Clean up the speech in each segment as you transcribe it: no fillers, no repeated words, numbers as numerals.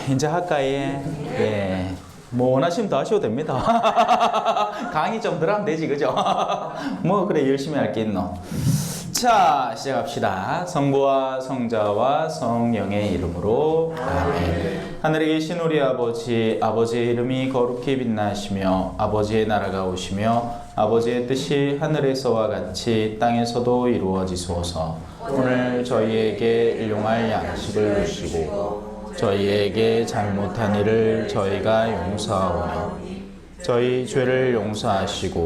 이제 할까요? 예. 뭐 원하시면 더 하셔도 됩니다. 강의 좀 덜 하면 되지, 그죠? 뭐 그래 열심히 할 게 있노. 자, 시작합시다. 성부와 성자와 성령의 이름으로 아멘. 하늘에 계신 우리 아버지, 아버지의 이름이 거룩히 빛나시며 아버지의 나라가 오시며 아버지의 뜻이 하늘에서와 같이 땅에서도 이루어지소서. 오늘 저희에게 일용할 양식을 주시고 저희에게 잘못한 일을 저희가 용서하오니 저희 죄를 용서하시고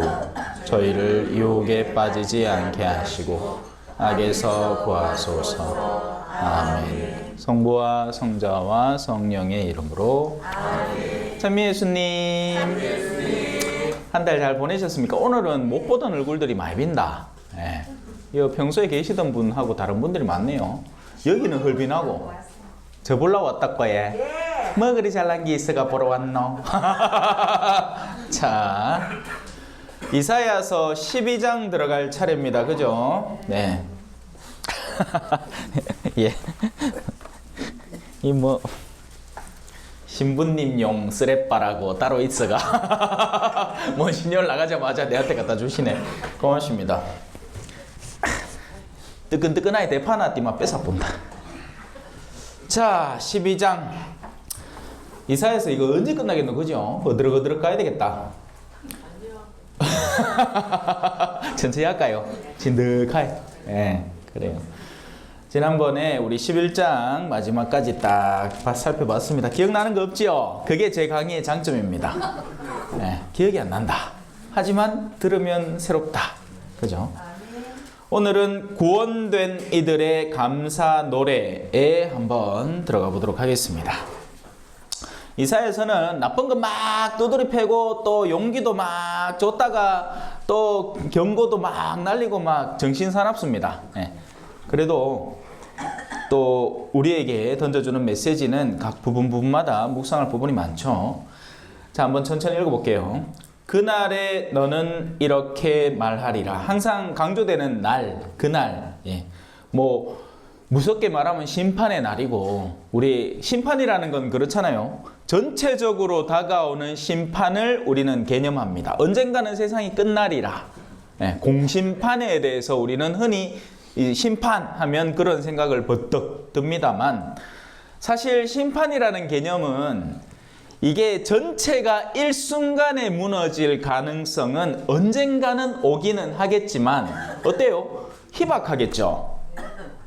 저희를 유혹에 빠지지 않게 하시고 악에서 구하소서. 아멘. 성부와 성자와 성령의 이름으로 아멘. 찬미 예수님, 한 달 잘 보내셨습니까? 오늘은 못 보던 얼굴들이 많이 빈다. 예. 이 평소에 계시던 분하고 다른 분들이 많네요. 여기는 헐빈하고 저 보려고 왔다 거예. 뭐 그리 잘난 게 있어가 보러 왔노? 자, 이사야서 12장 들어갈 차례입니다. 그죠? 네. 예. 이 뭐 신부님용 쓰레빠라고 따로 있어가 뭐 신열 나가자마자 내한테 갖다 주시네. 고맙습니다. 뜨끈뜨끈하게 대파나 띠만 뺏어본다. 자, 12장 이사야서 이거 언제 끝나겠노? 그죠? 어드럭어드럭 가야 되겠다. 천천히 할까요? 진득하게. 예, 그래요. 지난번에 우리 11장 마지막까지 딱 살펴봤습니다. 기억나는 거 없지요? 그게 제 강의의 장점입니다. 예, 기억이 안 난다. 하지만 들으면 새롭다. 그죠? 오늘은 구원된 이들의 감사 노래에 한번 들어가 보도록 하겠습니다. 이사야서는 나쁜 거 막 두드리 패고 또 용기도 막 줬다가 또 경고도 막 날리고 막 정신사납습니다. 네. 그래도 또 우리에게 던져주는 메시지는 각 부분마다 묵상할 부분이 많죠. 자, 한번 천천히 읽어볼게요. 그날에 너는 이렇게 말하리라. 항상 강조되는 날, 그날. 예. 뭐 무섭게 말하면 심판의 날이고, 우리 심판이라는 건 그렇잖아요. 전체적으로 다가오는 심판을 우리는 개념합니다. 언젠가는 세상이 끝나리라. 예. 공심판에 대해서 우리는 흔히 이 심판하면 그런 생각을 버떡 듭니다만, 사실 심판이라는 개념은 이게 전체가 일순간에 무너질 가능성은 언젠가는 오기는 하겠지만 어때요? 희박하겠죠.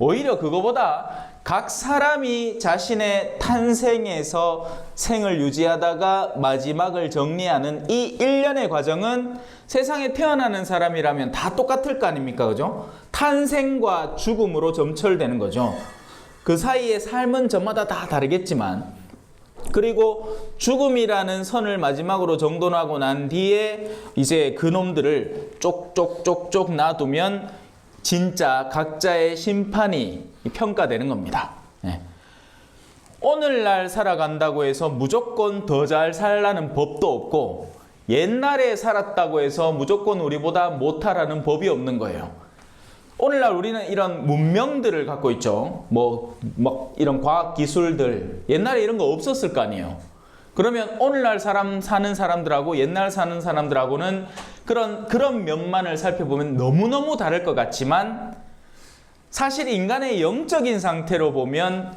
오히려 그거보다 각 사람이 자신의 탄생에서 생을 유지하다가 마지막을 정리하는 이 일련의 과정은 세상에 태어나는 사람이라면 다 똑같을 거 아닙니까? 그죠? 탄생과 죽음으로 점철되는 거죠. 그 사이의 삶은 저마다 다 다르겠지만, 그리고 죽음이라는 선을 마지막으로 정돈하고 난 뒤에 이제 그놈들을 쪽쪽쪽쪽 놔두면 진짜 각자의 심판이 평가되는 겁니다. 네. 오늘날 살아간다고 해서 무조건 더 잘 살라는 법도 없고, 옛날에 살았다고 해서 무조건 우리보다 못하라는 법이 없는 거예요. 오늘날 우리는 이런 문명들을 갖고 있죠. 막 이런 과학 기술들. 옛날에 이런 거 없었을 거 아니에요. 그러면 오늘날 사는 사람들하고 옛날 사는 사람들하고는 그런 면만을 살펴보면 너무너무 다를 것 같지만, 사실 인간의 영적인 상태로 보면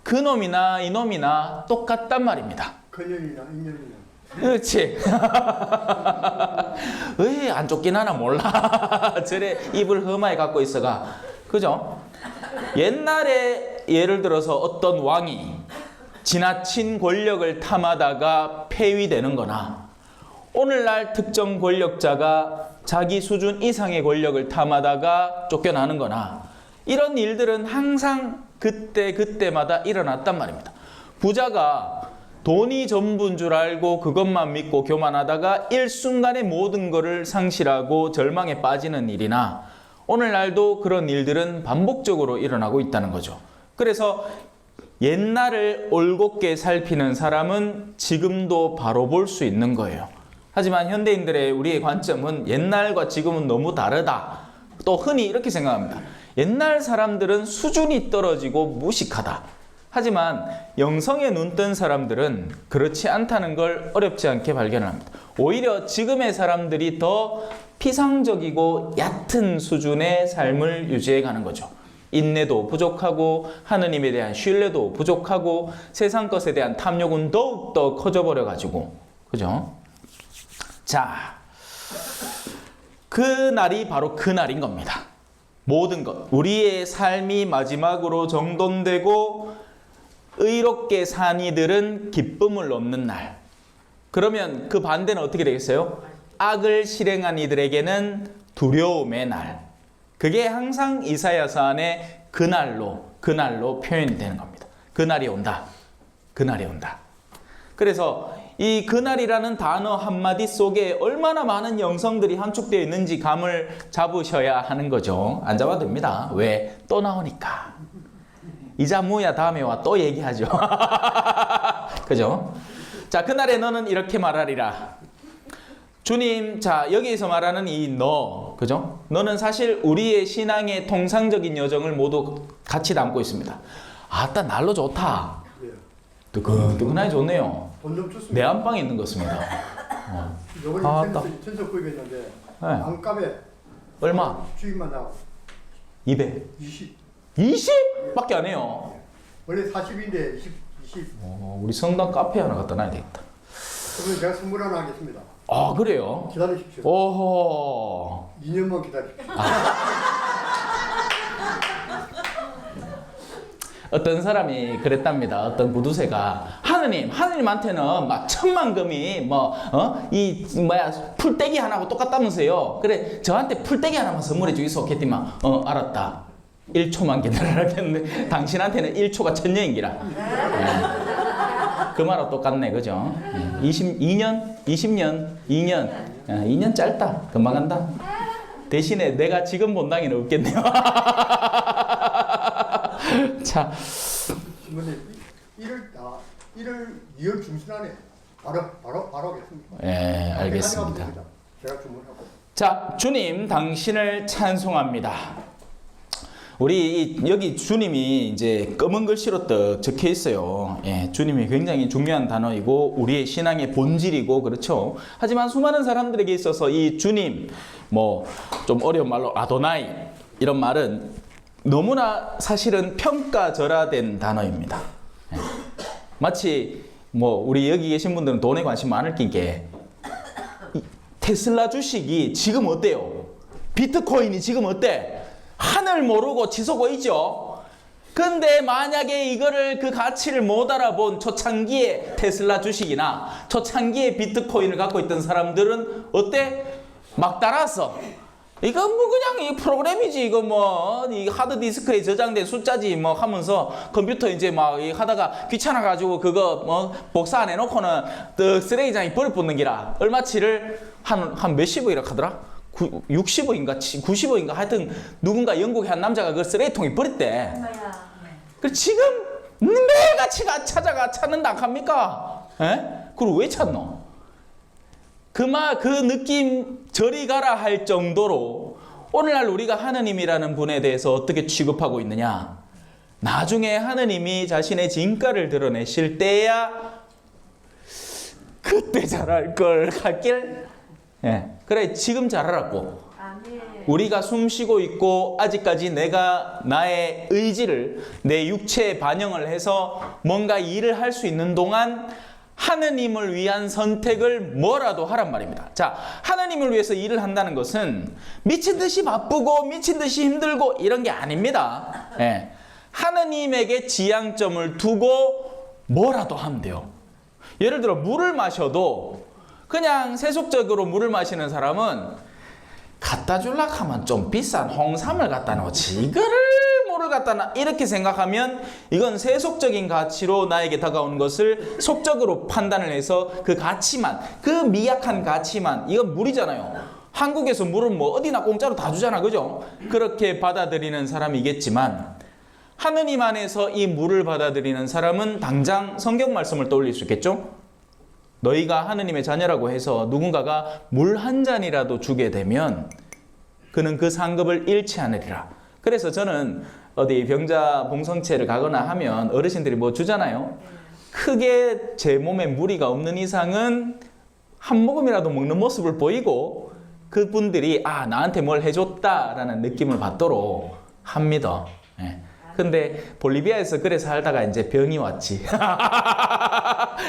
그놈이나 이놈이나 똑같단 말입니다. 근년이나 인년이나. 그렇지. 왜 안 쫓긴 하나 몰라. 저래 입을 험하게 갖고 있어가. 그죠? 옛날에 예를 들어서 어떤 왕이 지나친 권력을 탐하다가 폐위되는 거나, 오늘날 특정 권력자가 자기 수준 이상의 권력을 탐하다가 쫓겨나는 거나, 이런 일들은 항상 그때마다 일어났단 말입니다. 부자가 돈이 전부인 줄 알고 그것만 믿고 교만하다가 일순간에 모든 것을 상실하고 절망에 빠지는 일이나, 오늘날도 그런 일들은 반복적으로 일어나고 있다는 거죠. 그래서 옛날을 올곧게 살피는 사람은 지금도 바로 볼 수 있는 거예요. 하지만 현대인들의 우리의 관점은 옛날과 지금은 너무 다르다. 또 흔히 이렇게 생각합니다. 옛날 사람들은 수준이 떨어지고 무식하다. 하지만 영성에 눈 뜬 사람들은 그렇지 않다는 걸 어렵지 않게 발견합니다. 오히려 지금의 사람들이 더 피상적이고 얕은 수준의 삶을 유지해 가는 거죠. 인내도 부족하고 하느님에 대한 신뢰도 부족하고 세상 것에 대한 탐욕은 더욱더 커져버려 가지고, 그죠? 자, 그 날이 바로 그 날인 겁니다. 모든 것, 우리의 삶이 마지막으로 정돈되고 의롭게 산 이들은 기쁨을 얻는 날. 그러면 그 반대는 어떻게 되겠어요? 악을 실행한 이들에게는 두려움의 날. 그게 항상 이사야서 안에 그날로 표현이 되는 겁니다. 그날이 온다. 그날이 온다. 그래서 이 그날이라는 단어 한마디 속에 얼마나 많은 영성들이 함축되어 있는지 감을 잡으셔야 하는 거죠. 안 잡아도 됩니다. 왜? 또 나오니까. 이자 무야 다음에 와 또 얘기하죠. 그죠? 자, 그날에 너는 이렇게 말하리라. 주님, 자, 여기에서 말하는 이 너, 그죠? 너는 사실 우리의 신앙의 통상적인 여정을 모두 같이 담고 있습니다. 아따, 날로 좋다. 뜨끈뜨끈하게 좋네요. 돈좀 줬습니다. 내 안방에 있는 것입니다. 요번에 천석 구입했는데 안값에 얼마? 주입만 나고 200. 20. 20밖에 안 해요. 원래 40인데 20. 우리 성당 카페 하나 갖다 놔야 되겠다. 그러면 제가 선물 하나 하겠습니다. 아, 그래요? 기다리십시오. 오호. 2년만 기다리십시오. 어떤 사람이 그랬답니다. 어떤 구두쇠가 하느님한테는 막 천만금이 풀떼기 하나하고 똑같다면서요. 그래, 저한테 풀떼기 하나만 선물해 주이소. 했더니만 알았다. 1초만 기다려야겠는데 당신한테는 1초가 천년이라. 그 말하고 똑같네, 그죠? 22년, 20년, 2년. 2년 짧다. 금방 간다. 대신에 내가 지금 본 당에는 없겠네요. 자, 신부님 1월 2월 중순 안에 바로 하겠습니다. 예, 알겠습니다. 제가 주문하고. 자, 주님 당신을 찬송합니다. 우리 여기 주님이 이제 검은 글씨로 떡 적혀 있어요. 예, 주님이 굉장히 중요한 단어이고 우리의 신앙의 본질이고, 그렇죠. 하지만 수많은 사람들에게 있어서 이 주님, 좀 어려운 말로 아도나이, 이런 말은 너무나 사실은 평가절하된 단어입니다. 예. 마치 우리 여기 계신 분들은 돈에 관심 많을 낀게 테슬라 주식이 지금 어때요? 비트코인이 지금 어때? 하늘 모르고 지속고 있죠. 근데 만약에 이거를 그 가치를 못 알아본 초창기의 테슬라 주식이나 초창기의 비트코인을 갖고 있던 사람들은 어때? 막 따라서 이거 그냥 이 프로그램이지, 이거 이 하드디스크에 저장된 숫자지 하면서 컴퓨터 이제 하다가 귀찮아가지고 그거 복사 안 해놓고는 떡 쓰레기장에 버려붙는 기라. 얼마치를 한 몇십억이라 하더라? 60억인가 90억인가 하여튼 누군가 영국의 한 남자가 그 쓰레기통에 버렸대. 그래서 지금 매일같이 찾는다 안 합니까? 에? 그걸 왜 찾노? 그 느낌 저리 가라 할 정도로 오늘날 우리가 하느님이라는 분에 대해서 어떻게 취급하고 있느냐. 나중에 하느님이 자신의 진가를 드러내실 때야 그때 잘할 걸 갈길. 예, 그래, 지금 잘하라고. 우리가 숨 쉬고 있고 아직까지 내가 나의 의지를 내 육체에 반영을 해서 뭔가 일을 할 수 있는 동안 하느님을 위한 선택을 뭐라도 하란 말입니다. 자, 하느님을 위해서 일을 한다는 것은 미친 듯이 바쁘고 미친 듯이 힘들고 이런 게 아닙니다. 예. 하느님에게 지향점을 두고 뭐라도 하면 돼요. 예를 들어 물을 마셔도 그냥 세속적으로 물을 마시는 사람은 갖다 줄라 하면 좀 비싼 홍삼을 갖다 놓지 이거를 물을 갖다 놔 이렇게 생각하면 이건 세속적인 가치로 나에게 다가오는 것을 속적으로 판단을 해서 그 가치만, 그 미약한 가치만, 이건 물이잖아요. 한국에서 물은 어디나 공짜로 다 주잖아, 그죠? 그렇게 받아들이는 사람이겠지만 하느님 안에서 이 물을 받아들이는 사람은 당장 성경 말씀을 떠올릴 수 있겠죠? 너희가 하느님의 자녀라고 해서 누군가가 물 한 잔이라도 주게 되면 그는 그 상급을 잃지 않으리라. 그래서 저는 어디 병자 봉성체를 가거나 하면 어르신들이 뭐 주잖아요. 크게 제 몸에 무리가 없는 이상은 한 모금이라도 먹는 모습을 보이고 그분들이 아 나한테 뭘 해줬다라는 느낌을 받도록 합니다. 예. 근데 볼리비아에서 그래 살다가 이제 병이 왔지.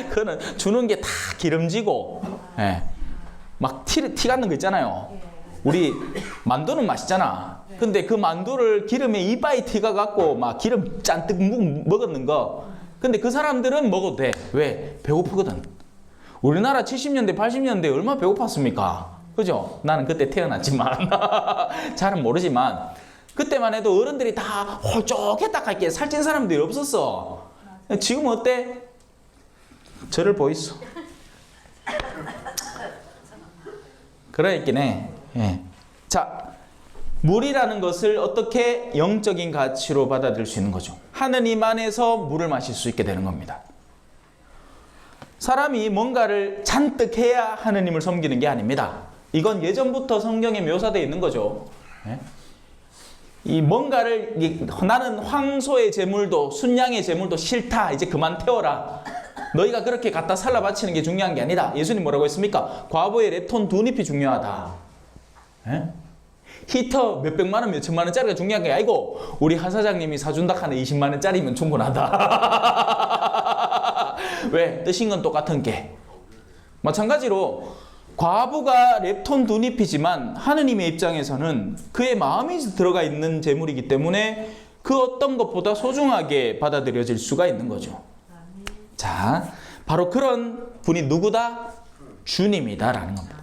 그거는 주는 게 다 기름지고, 예. 막 티 같는 거 있잖아요. 우리 만두는 맛있잖아. 근데 그 만두를 기름에 이빠이 티가 갖고 막 기름 잔뜩 먹었는 거. 근데 그 사람들은 먹어도 돼. 왜? 배고프거든. 우리나라 70년대, 80년대 얼마나 배고팠습니까? 그죠? 나는 그때 태어났지만 잘은 모르지만 그때만 해도 어른들이 다 홀쭉했다 할게 살찐 사람들이 없었어. 지금 어때? 저를 보이소. 그러있긴 해. 예. 자, 물이라는 것을 어떻게 영적인 가치로 받아들일 수 있는 거죠? 하느님 안에서 물을 마실 수 있게 되는 겁니다. 사람이 뭔가를 잔뜩 해야 하느님을 섬기는 게 아닙니다. 이건 예전부터 성경에 묘사되어 있는 거죠. 예? 이 뭔가를 나는 황소의 제물도 순양의 제물도 싫다. 이제 그만 태워라. 너희가 그렇게 갖다 살라 바치는 게 중요한 게 아니다. 예수님 뭐라고 했습니까? 과부의 랩톤 2잎이 중요하다. 예? 히터 몇백만 원, 몇천만 원짜리가 중요한 게 아니고 우리 한 사장님이 사준다 하는 20만 원짜리면 충분하다. 왜? 뜻인 건 똑같은 게. 마찬가지로 과부가 랩톤 2잎이지만 하느님의 입장에서는 그의 마음이 들어가 있는 재물이기 때문에 그 어떤 것보다 소중하게 받아들여질 수가 있는 거죠. 자, 바로 그런 분이 누구다? 주님이다라는 겁니다.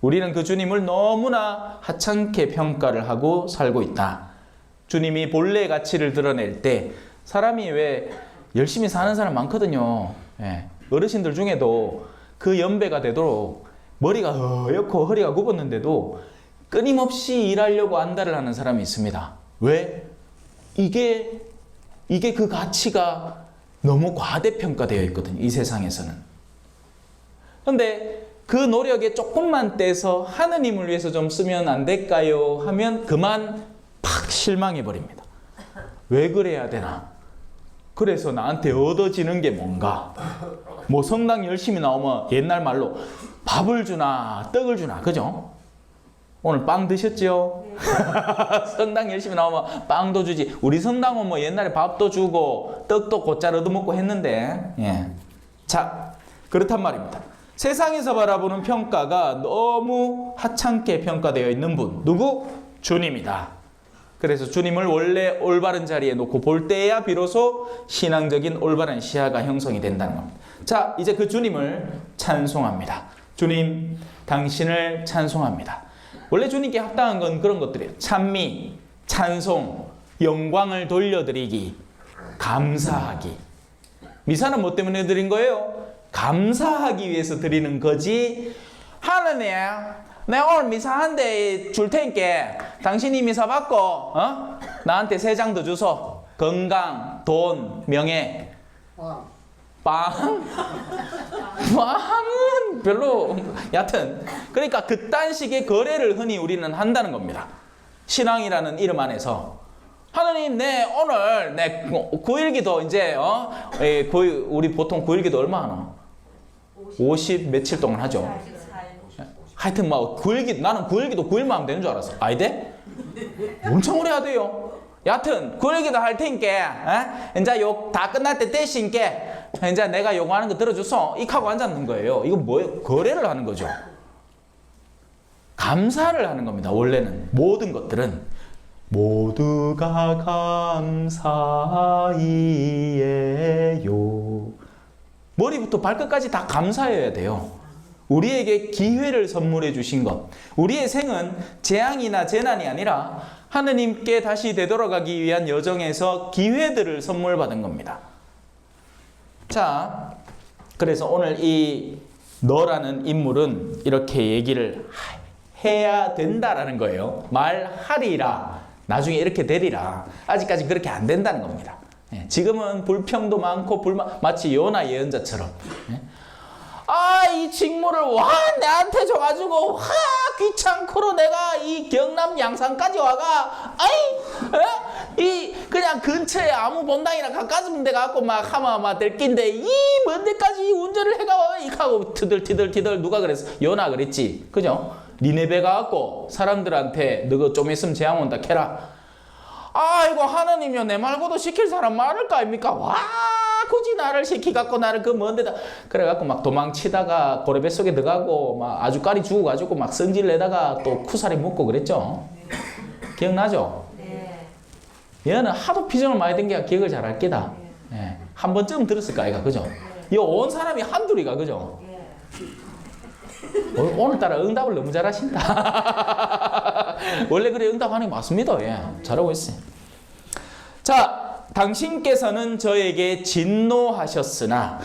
우리는 그 주님을 너무나 하찮게 평가를 하고 살고 있다. 주님이 본래의 가치를 드러낼 때 사람이 왜 열심히 사는 사람 많거든요. 예. 어르신들 중에도 그 연배가 되도록 머리가 허옇고 허리가 굽었는데도 끊임없이 일하려고 안달을 하는 사람이 있습니다. 왜? 이게 그 가치가 너무 과대평가되어 있거든요. 이 세상에서는. 그런데 그 노력에 조금만 떼서 하느님을 위해서 좀 쓰면 안 될까요? 하면 그만 팍 실망해 버립니다. 왜 그래야 되나? 그래서 나한테 얻어지는 게 뭔가? 뭐 성당 열심히 나오면 옛날 말로 밥을 주나 떡을 주나, 그죠? 오늘 빵 드셨죠? 네. 성당 열심히 나오면 빵도 주지. 우리 성당은 뭐 옛날에 밥도 주고 떡도 곧잘 얻어먹고 했는데, 예. 자, 그렇단 말입니다. 세상에서 바라보는 평가가 너무 하찮게 평가되어 있는 분, 누구? 주님이다. 그래서 주님을 원래 올바른 자리에 놓고 볼 때야 비로소 신앙적인 올바른 시야가 형성이 된다는 겁니다. 자, 이제 그 주님을 찬송합니다. 주님, 당신을 찬송합니다. 원래 주님께 합당한 건 그런 것들이에요. 찬미, 찬송, 영광을 돌려드리기, 감사하기. 미사는 뭐 때문에 드린 거예요? 감사하기 위해서 드리는 거지. 하느님, 내가 오늘 미사 한 대 줄 테니까 당신이 미사 받고 나한테 3장 더 주소. 건강, 돈, 명예. 빵? 빵은 별로. 여하튼 그러니까 그딴 식의 거래를 흔히 우리는 한다는 겁니다. 신앙이라는 이름 안에서. 하느님, 오늘 9일기도 이제 우리 보통 9일기도 얼마 하나? 50 며칠 동안 하죠. 하여튼 뭐 9일기, 나는 9일기도 9일만 하면 되는 줄 알았어. 아니대? 엄청 오래 하대요. 여하튼 9일기도 할 테니까 이제 요 다 끝날 때 대신께 이제 내가 요구하는 거 들어줘서 익하고 앉았는 거예요. 이거 뭐예요? 거래를 하는 거죠. 감사를 하는 겁니다. 원래는 모든 것들은 모두가 감사이에요. 머리부터 발끝까지 다 감사해야 돼요. 우리에게 기회를 선물해 주신 것. 우리의 생은 재앙이나 재난이 아니라 하느님께 다시 되돌아가기 위한 여정에서 기회들을 선물 받은 겁니다. 자, 그래서 오늘 이 너라는 인물은 이렇게 얘기를 해야 된다라는 거예요. 말하리라. 나중에 이렇게 되리라. 아직까지 그렇게 안 된다는 겁니다. 지금은 불평도 많고 마치 요나 예언자처럼. 이 직무를 내한테 줘가지고 귀찮고로 내가 이 경남 양산까지 와가 그냥 근처에 아무 본당이나 가까스면 데 갖고 막 하면 막 될 낀데 이 먼 데까지 운전을 해가 이 하고 티들 누가 그랬어? 연아 그랬지. 그죠? 니네베 가갖고 사람들한테 너가 좀 있으면 재앙 온다 캐라. 아이고 하나님이요 내 말고도 시킬 사람 많을 거 아닙니까? 와 굳이 나를 시키갖고 나를 그 먼 데다 그래갖고 막 도망치다가 고래배 속에 들어가고 막 아주까리 죽어가지고 막 성질 내다가 또 쿠사리 묻고 그랬죠. 기억나죠? 네. 얘는 하도 피정을 많이 된 게 기억을 잘 할 게다. 예. 한 번쯤 들었을 거 아이가 그죠? 이 온 사람이 한둘이가 그죠? 오늘따라 응답을 너무 잘하신다. 원래 그래 응답하는 게 맞습니다. 예. 잘하고 있어요. 자, 당신께서는 저에게 진노하셨으나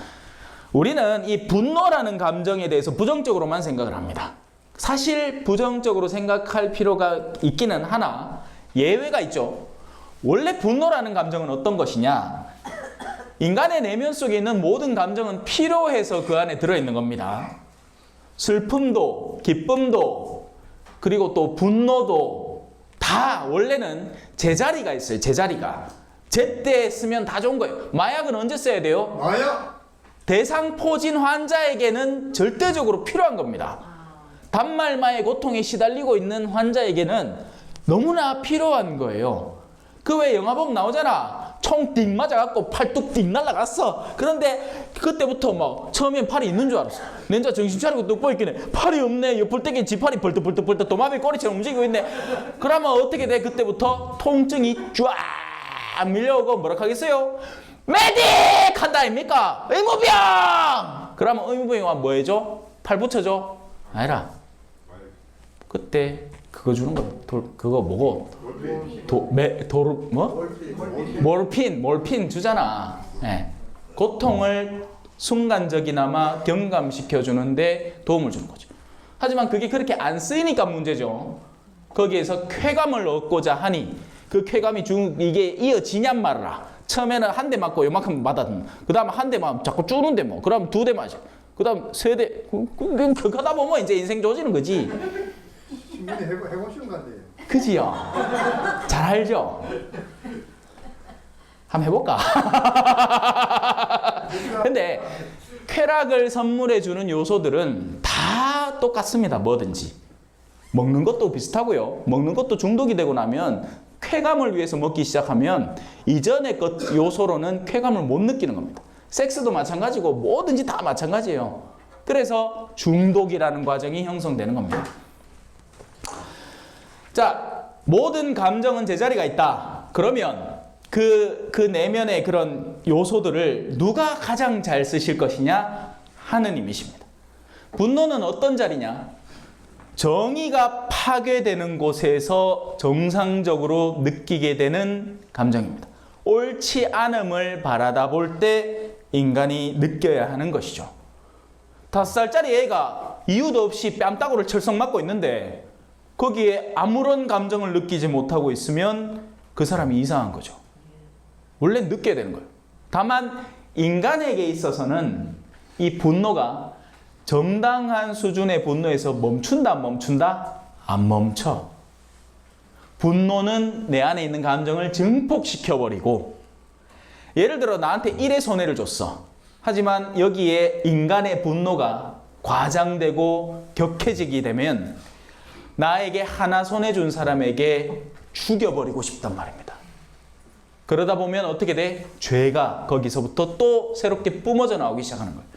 우리는 이 분노라는 감정에 대해서 부정적으로만 생각을 합니다. 사실 부정적으로 생각할 필요가 있기는 하나 예외가 있죠. 원래 분노라는 감정은 어떤 것이냐? 인간의 내면 속에 있는 모든 감정은 필요해서 그 안에 들어있는 겁니다. 슬픔도 기쁨도 그리고 또 분노도 다 원래는 제자리가 있어요. 제자리가. 제때 쓰면 다 좋은 거예요. 마약은 언제 써야 돼요? 마약. 대상포진 환자에게는 절대적으로 필요한 겁니다. 단말마의 고통에 시달리고 있는 환자에게는 너무나 필요한 거예요. 그 왜 영화 보면 나오잖아. 총 띵 맞아갖고 팔뚝 띵 날라갔어. 그런데 그때부터 막 처음엔 팔이 있는 줄 알았어. 낸자 정신 차리고 뚝 보이기네. 팔이 없네. 옆불떼기 지 팔이 벌떡벌떡 도마뱀 꼬리처럼 움직이고 있네. 그러면 어떻게 돼? 그때부터 통증이 쫙 밀려오고 뭐라 하겠어요? 메딕! 한다 아닙니까? 의무병! 그러면 의무병이 와 뭐 해줘? 팔 붙여줘? 아니라 그때 그거 주는 거야. 그거 뭐고? 몰핀 주잖아. 예. 고통을 순간적이나마 경감시켜 주는데 도움을 주는 거죠. 하지만 그게 그렇게 안 쓰이니까 문제죠. 거기에서 쾌감을 얻고자 하니 그 쾌감이 이게 이어지냔 말이라. 처음에는 한 대 맞고 요만큼 맞았든 그 다음에 한 대 맞으면 자꾸 쭈는데 뭐 그 다음 두 대 맞아. 그 다음 세 대 그거 하다 보면 이제 인생 좋아지는 거지. 신분이 해보신 건데. 그지요? 잘 알죠? 한번 해볼까? 근데 쾌락을 선물해 주는 요소들은 다 똑같습니다. 뭐든지. 먹는 것도 비슷하고요. 먹는 것도 중독이 되고 나면 쾌감을 위해서 먹기 시작하면 이전의 것 요소로는 쾌감을 못 느끼는 겁니다. 섹스도 마찬가지고 뭐든지 다 마찬가지예요. 그래서 중독이라는 과정이 형성되는 겁니다. 자, 모든 감정은 제자리가 있다. 그러면 그 내면의 그런 요소들을 누가 가장 잘 쓰실 것이냐? 하느님이십니다. 분노는 어떤 자리냐? 정의가 파괴되는 곳에서 정상적으로 느끼게 되는 감정입니다. 옳지 않음을 바라다 볼 때 인간이 느껴야 하는 것이죠. 5살짜리 애가 이유도 없이 뺨따구를 철썩 맞고 있는데 거기에 아무런 감정을 느끼지 못하고 있으면 그 사람이 이상한 거죠. 원래 느껴야 되는 거예요. 다만 인간에게 있어서는 이 분노가 정당한 수준의 분노에서 멈춘다 안 멈춘다? 안 멈춰. 분노는 내 안에 있는 감정을 증폭시켜버리고 예를 들어 나한테 1의 손해를 줬어. 하지만 여기에 인간의 분노가 과장되고 격해지게 되면 나에게 하나 손해 준 사람에게 죽여버리고 싶단 말입니다. 그러다 보면 어떻게 돼? 죄가 거기서부터 또 새롭게 뿜어져 나오기 시작하는 거예요.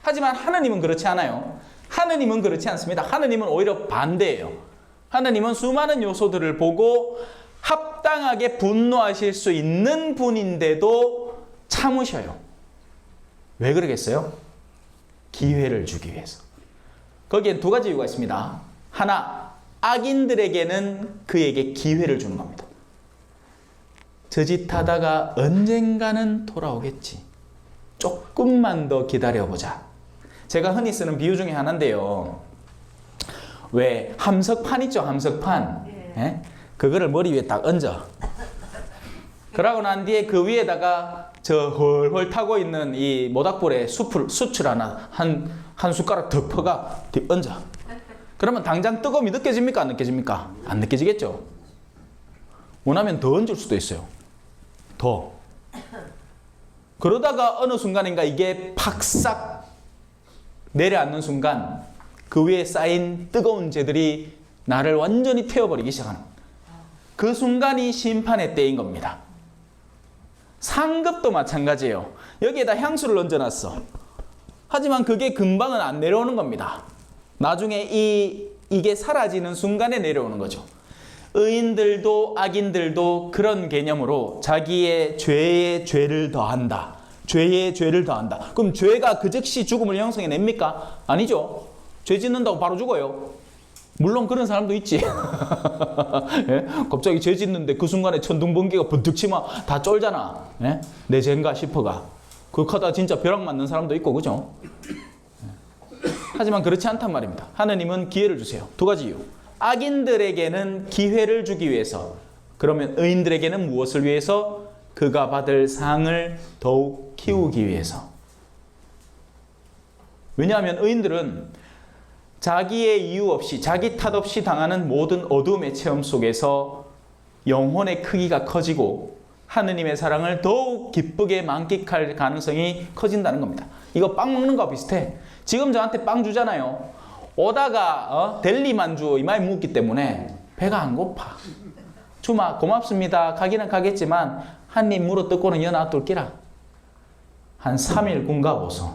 하지만 하느님은 그렇지 않아요. 하느님은 그렇지 않습니다. 하느님은 오히려 반대예요. 하느님은 수많은 요소들을 보고 합당하게 분노하실 수 있는 분인데도 참으셔요. 왜 그러겠어요? 기회를 주기 위해서. 거기엔 두 가지 이유가 있습니다. 하나, 악인들에게는 그에게 기회를 주는 겁니다. 저 짓 하다가 언젠가는 돌아오겠지. 조금만 더 기다려보자. 제가 흔히 쓰는 비유 중에 하나인데요. 왜 함석판 있죠? 함석판. 예? 그거를 머리 위에 딱 얹어. 그러고 난 뒤에 그 위에다가 저 헐헐 타고 있는 이 모닥불에 숯을 하나 한 숟가락 더 퍼가 얹어. 그러면 당장 뜨거움이 느껴집니까? 안 느껴집니까? 안 느껴지겠죠? 원하면 더 얹을 수도 있어요. 더. 그러다가 어느 순간인가 이게 팍싹 내려앉는 순간 그 위에 쌓인 뜨거운 재들이 나를 완전히 태워버리기 시작하는 그 순간이 심판의 때인 겁니다. 상급도 마찬가지예요. 여기에다 향수를 얹어놨어. 하지만 그게 금방은 안 내려오는 겁니다. 나중에 이게 사라지는 순간에 내려오는 거죠. 의인들도 악인들도 그런 개념으로 자기의 죄에 죄를 더한다. 죄에 죄를 더한다. 그럼 죄가 그 즉시 죽음을 형성해냅니까? 아니죠. 죄 짓는다고 바로 죽어요. 물론 그런 사람도 있지. 예? 갑자기 죄 짓는데 그 순간에 천둥번개가 번뜩 치면 다 쫄잖아. 예? 내 죄인가 싶어가. 그러다 진짜 벼락 맞는 사람도 있고, 그죠? 하지만 그렇지 않단 말입니다. 하느님은 기회를 주세요. 두 가지 이유. 악인들에게는 기회를 주기 위해서. 그러면 의인들에게는 무엇을 위해서? 그가 받을 상을 더욱 키우기 위해서. 왜냐하면 의인들은 자기의 이유 없이, 자기 탓 없이 당하는 모든 어둠의 체험 속에서 영혼의 크기가 커지고 하느님의 사랑을 더욱 기쁘게 만끽할 가능성이 커진다는 겁니다. 이거 빵 먹는 거와 비슷해. 지금 저한테 빵 주잖아요. 오다가 델리 만주 이마에 묻기 때문에 배가 안 고파. 주마 고맙습니다. 가기는 가겠지만 한 입 물어 뜯고는 여 놔둘기라. 한 3일 군가 보소.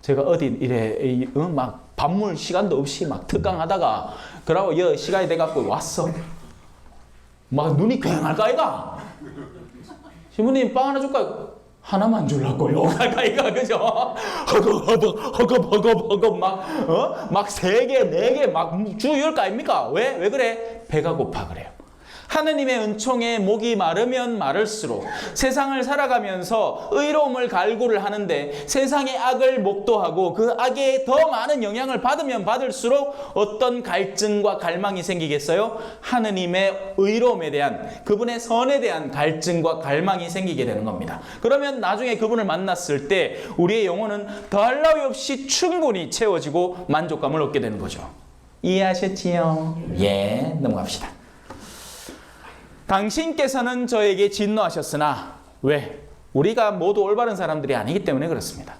제가 어디 이래 막 밥물 시간도 없이 막 특강하다가 그러고 여 시간이 돼갖고 왔어. 막 눈이 괭할까 이가. 신부님 빵 하나 줄까요? 하나만 줄라고요. 이가 그죠? 허겁 막 3개, 4개 막 주열 거 아닙니까? 왜 그래? 배가 고파 그래요. 하느님의 은총에 목이 마르면 마를수록 세상을 살아가면서 의로움을 갈구를 하는데 세상의 악을 목도하고 그 악에 더 많은 영향을 받으면 받을수록 어떤 갈증과 갈망이 생기겠어요? 하느님의 의로움에 대한, 그분의 선에 대한 갈증과 갈망이 생기게 되는 겁니다. 그러면 나중에 그분을 만났을 때 우리의 영혼은 더할 나위 없이 충분히 채워지고 만족감을 얻게 되는 거죠. 이해하셨지요? 예, 넘어갑시다. 당신께서는 저에게 진노하셨으나 왜? 우리가 모두 올바른 사람들이 아니기 때문에 그렇습니다.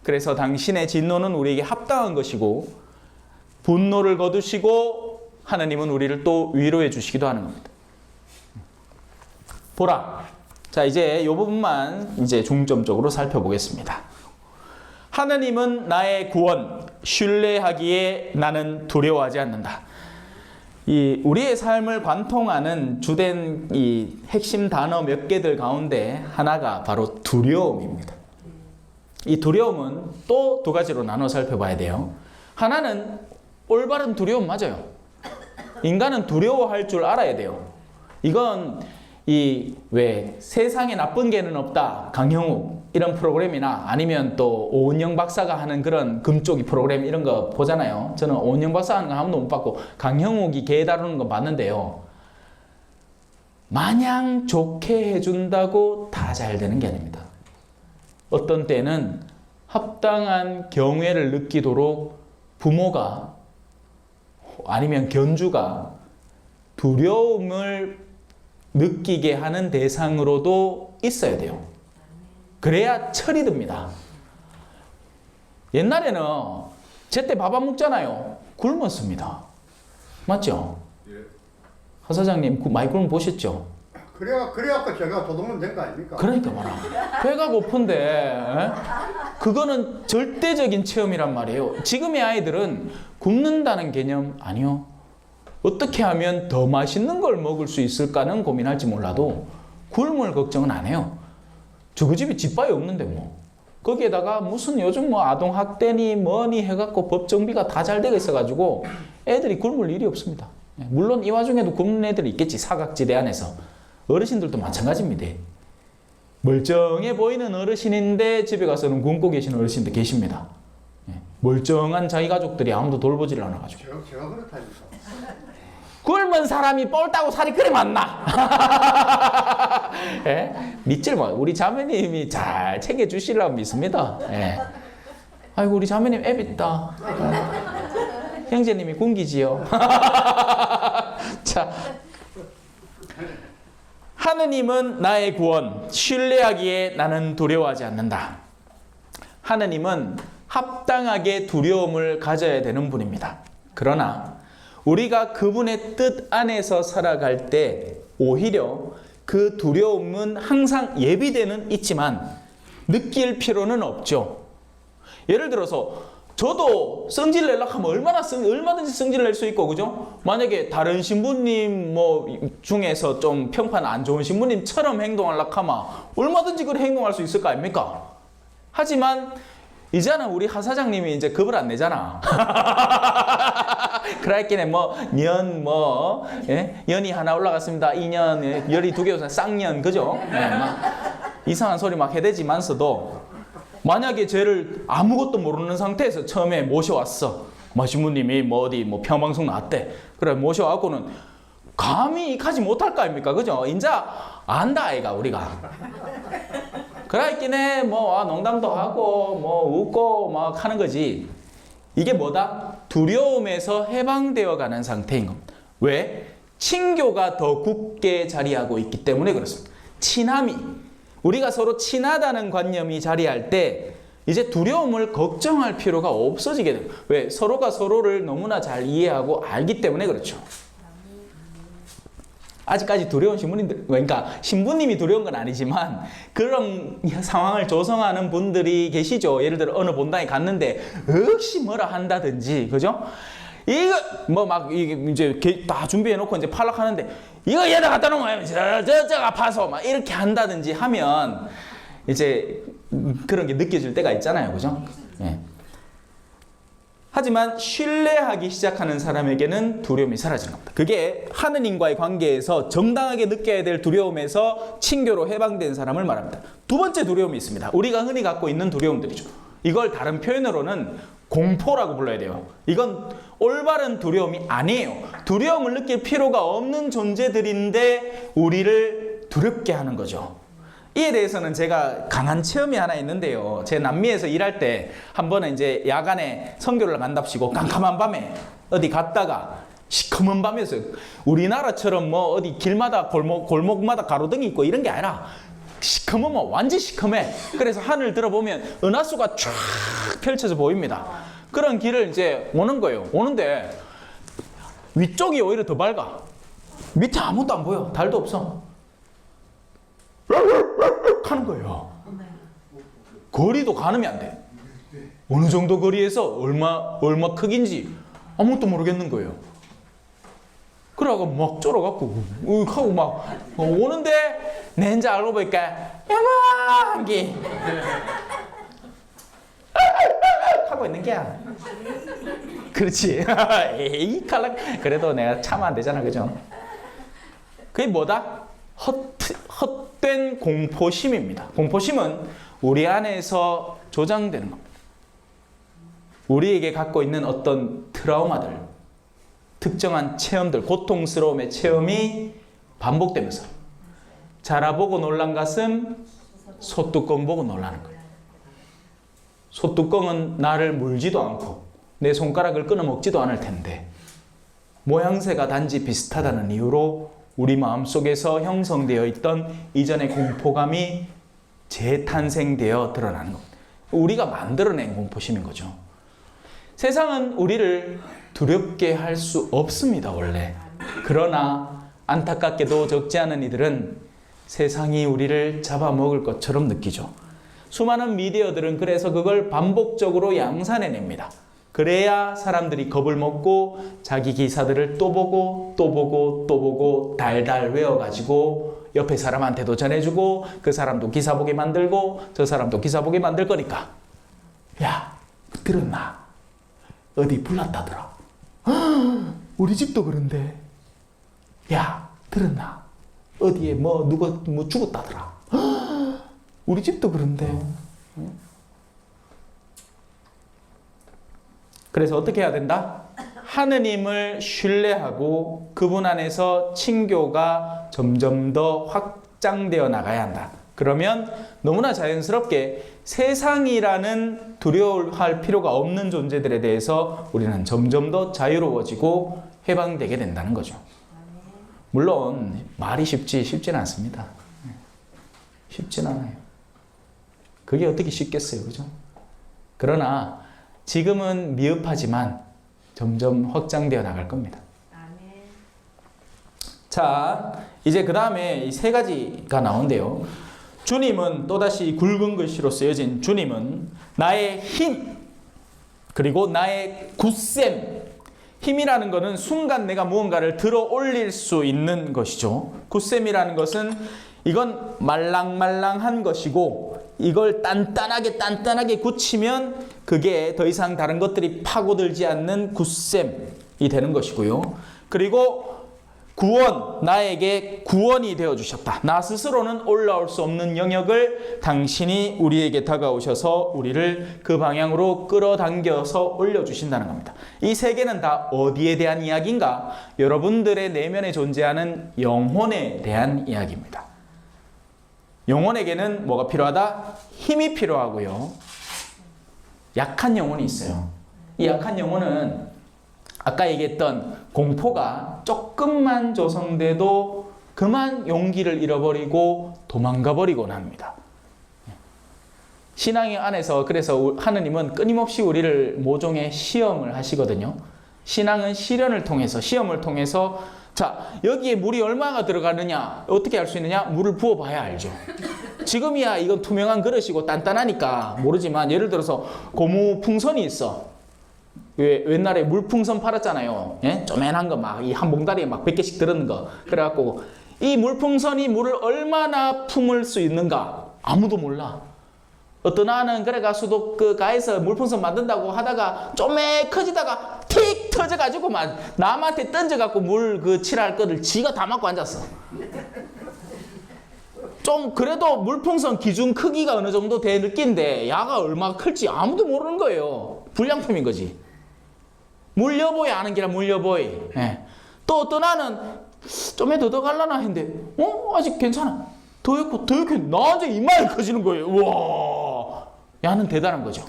그래서 당신의 진노는 우리에게 합당한 것이고 분노를 거두시고 하나님은 우리를 또 위로해 주시기도 하는 겁니다. 보라. 자, 이제 이 부분만 이제 중점적으로 살펴보겠습니다. 하나님은 나의 구원, 신뢰하기에 나는 두려워하지 않는다. 이 우리의 삶을 관통하는 주된 이 핵심 단어 몇 개들 가운데 하나가 바로 두려움입니다. 이 두려움은 또 두 가지로 나눠 살펴봐야 돼요. 하나는 올바른 두려움 맞아요. 인간은 두려워할 줄 알아야 돼요. 이건 이 왜 세상에 나쁜 개는 없다, 강형욱 이런 프로그램이나 아니면 또 오은영 박사가 하는 그런 금쪽이 프로그램 이런 거 보잖아요. 저는 오은영 박사 하는 거 한 번도 못 봤고 강형욱이 개 다루는 거 봤는데요. 마냥 좋게 해준다고 다 잘 되는 게 아닙니다. 어떤 때는 합당한 경외를 느끼도록 부모가 아니면 견주가 두려움을 느끼게 하는 대상으로도 있어야 돼요. 그래야 철이 듭니다. 옛날에는 제때 밥 안 먹잖아요. 굶었습니다. 맞죠? 예. 하 사장님 많이 굶어 보셨죠? 그래갖고 제가 도둑놈 된 거 아닙니까? 그러니까 봐라. 배가 고픈데 에? 그거는 절대적인 체험이란 말이에요. 지금의 아이들은 굶는다는 개념 아니요. 어떻게 하면 더 맛있는 걸 먹을 수 있을까는 고민할지 몰라도 굶을 걱정은 안 해요. 저그 집이 집밥이 없는데 뭐. 거기에다가 무슨 요즘 뭐 아동학대니 뭐니 해갖고 법 정비가 다 잘 되어 있어가지고 애들이 굶을 일이 없습니다. 물론 이 와중에도 굶는 애들이 있겠지. 사각지대 안에서. 어르신들도 마찬가지입니다. 멀쩡해 보이는 어르신인데 집에 가서는 굶고 계시는 어르신도 계십니다. 멀쩡한 자기 가족들이 아무도 돌보지를 않아가지고. 제가 그렇다니까. 굶은 사람이 뻘따고 살이 그리 많나? 예? 믿질 마. 우리 자매님이 잘 챙겨주시려고 믿습니다. 예. 아이고 우리 자매님 앱 있다. 형제님이 굶기지요. 자, 하느님은 나의 구원, 신뢰하기에 나는 두려워하지 않는다. 하느님은 합당하게 두려움을 가져야 되는 분입니다. 그러나 우리가 그분의 뜻 안에서 살아갈 때 오히려 그 두려움은 항상 예비되는 있지만 느낄 필요는 없죠. 예를 들어서 저도 성질 내려고 하면 얼마든지 성질 낼 수 있고, 그죠? 만약에 다른 신부님 중에서 좀 평판 안 좋은 신부님처럼 행동하려고 하면 얼마든지 그렇게 행동할 수 있을 거 아닙니까? 하지만 이제는 우리 하 사장님이 이제 겁을 안 내잖아. 그랬기에 연이 하나 올라갔습니다. 2년, 열이 2개 올라갔습니다. 쌍년, 그죠? 이상한 소리 막 해대지만서도 만약에 쟤를 아무것도 모르는 상태에서 처음에 모셔왔어. 신부님이 어디 평방송 나왔대. 그래, 모셔와갖고는 감히 가지 못할 거 아닙니까? 그죠? 인자 안다, 아이가, 우리가. 그랬기에 농담도 하고, 웃고 막 하는 거지. 이게 뭐다? 두려움에서 해방되어 가는 상태인 겁니다. 왜? 친교가 더 굳게 자리하고 있기 때문에 그렇습니다. 친함이, 우리가 서로 친하다는 관념이 자리할 때 이제 두려움을 걱정할 필요가 없어지게 돼요. 왜? 서로가 서로를 너무나 잘 이해하고 알기 때문에 그렇죠. 아직까지 두려운 신부님들, 그러니까 신부님이 두려운 건 아니지만 그런 상황을 조성하는 분들이 계시죠. 예를 들어 어느 본당에 갔는데 역시 뭐라 한다든지, 그죠? 이거 이제 다 준비해 놓고 이제 팔락하는데 이거 얘다 갖다 놓으면 저가 아파서 막 이렇게 한다든지 하면 이제 그런 게 느껴질 때가 있잖아요, 그죠? 예. 하지만 신뢰하기 시작하는 사람에게는 두려움이 사라지는 겁니다. 그게 하느님과의 관계에서 정당하게 느껴야 될 두려움에서 친교로 해방된 사람을 말합니다. 두 번째 두려움이 있습니다. 우리가 흔히 갖고 있는 두려움들이죠. 이걸 다른 표현으로는 공포라고 불러야 돼요. 이건 올바른 두려움이 아니에요. 두려움을 느낄 필요가 없는 존재들인데 우리를 두렵게 하는 거죠. 이에 대해서는 제가 강한 체험이 하나 있는데요. 제 남미에서 일할 때 한 번은 이제 야간에 선교를 간답시고 깜깜한 밤에 어디 갔다가 시커먼 밤이었어요. 우리나라처럼 어디 길마다 골목마다 가로등이 있고 이런 게 아니라 시커먼 완전 시커매. 그래서 하늘 들어보면 은하수가 쫙 펼쳐져 보입니다. 그런 길을 이제 오는 거예요. 오는데 위쪽이 오히려 더 밝아. 밑에 아무것도 안 보여. 달도 없어. 하는 거예요. 거리도 가늠이 안 돼. 어느 정도 거리에서 얼마 크긴지 아무것도 모르겠는 거예요. 그래갖고 막 쫄아갖고 하고 막 오는데 내 이제 알고 보니까 야만기 하고 있는 게야. 그렇지. 에이 칼락. 그래도 내가 참으면 안 되잖아, 그죠? 그게 뭐다? 헛된 공포심입니다. 공포심은 우리 안에서 조장되는 겁니다. 우리에게 갖고 있는 어떤 트라우마들, 특정한 체험들, 고통스러움의 체험이 반복되면서 자라보고 놀란 가슴, 소뚜껑 보고 놀라는 거예요. 소뚜껑은 나를 물지도 않고 내 손가락을 끊어먹지도 않을 텐데 모양새가 단지 비슷하다는 이유로 우리 마음속에서 형성되어 있던 이전의 공포감이 재탄생되어 드러나는 겁니다. 우리가 만들어낸 공포심인 거죠. 세상은 우리를 두렵게 할 수 없습니다, 원래. 그러나 안타깝게도 적지 않은 이들은 세상이 우리를 잡아먹을 것처럼 느끼죠. 수많은 미디어들은 그래서 그걸 반복적으로 양산해냅니다. 그래야 사람들이 겁을 먹고 자기 기사들을 또 보고 또 보고 또 보고 달달 외워가지고 옆에 사람한테도 전해주고 그 사람도 기사 보게 만들고 저 사람도 기사 보게 만들 거니까. 야, 들었나? 어디 불났다더라. 우리 집도 그런데. 야, 들었나? 어디에 누가 죽었다더라. 우리 집도 그런데. 그래서 어떻게 해야 된다? 하느님을 신뢰하고 그분 안에서 친교가 점점 더 확장되어 나가야 한다. 그러면 너무나 자연스럽게 세상이라는 두려워할 필요가 없는 존재들에 대해서 우리는 점점 더 자유로워지고 해방되게 된다는 거죠. 물론 말이 쉽지는 않습니다. 쉽진 않아요. 그게 어떻게 쉽겠어요, 그죠? 그러나 지금은 미흡하지만 점점 확장되어 나갈 겁니다. 자, 이제 그 다음에 이 세 가지가 나온대요. 주님은 또다시 굵은 글씨로 쓰여진 주님은 나의 힘 그리고 나의 굳셈. 힘이라는 것은 순간 내가 무언가를 들어 올릴 수 있는 것이죠. 굳셈이라는 것은 이건 말랑말랑한 것이고 이걸 단단하게 굳히면 그게 더 이상 다른 것들이 파고들지 않는 굳셈이 되는 것이고요. 그리고 구원, 나에게 구원이 되어 주셨다. 나 스스로는 올라올 수 없는 영역을 당신이 우리에게 다가오셔서 우리를 그 방향으로 끌어당겨서 올려주신다는 겁니다. 이 세 개는 다 어디에 대한 이야기인가? 여러분들의 내면에 존재하는 영혼에 대한 이야기입니다. 영혼에게는 뭐가 필요하다? 힘이 필요하고요. 약한 영혼이 있어요. 이 약한 영혼은 아까 얘기했던 공포가 조금만 조성돼도 그만 용기를 잃어버리고 도망가 버리곤 합니다. 신앙의 안에서 그래서 하느님은 끊임없이 우리를 모종의 시험을 하시거든요. 신앙은 시련을 통해서 시험을 통해서 자 여기에 물이 얼마나 들어가느냐 어떻게 알 수 있느냐 물을 부어봐야 알죠. 지금이야 이건 투명한 그릇이고 단단하니까 모르지만 예를 들어서 고무 풍선이 있어. 왜 옛날에 물풍선 팔았잖아요. 예? 쪼맨한 거 막 이 한 봉다리에 막 100개씩 들었는 거. 그래갖고 이 물풍선이 물을 얼마나 품을 수 있는가 아무도 몰라. 어떤 아는 그래가지고 그 가에서 물풍선 만든다고 하다가 쪼매 커지다가 틱 터져가지고 막 남한테 던져갖고 물 그 칠할 거를 지가 다 맞고 앉았어. 좀 그래도 물풍선 기준 크기가 어느 정도 돼 느낀데 야가 얼마나 클지 아무도 모르는 거예요. 불량품인 거지. 물려보이 아는 게라 물려보이. 예. 또 어떤 아는 좀에 더 갈라나 했는데 아직 괜찮아. 더 이렇게 나한테 이마에 커지는 거예요. 우와 야는 대단한 거죠.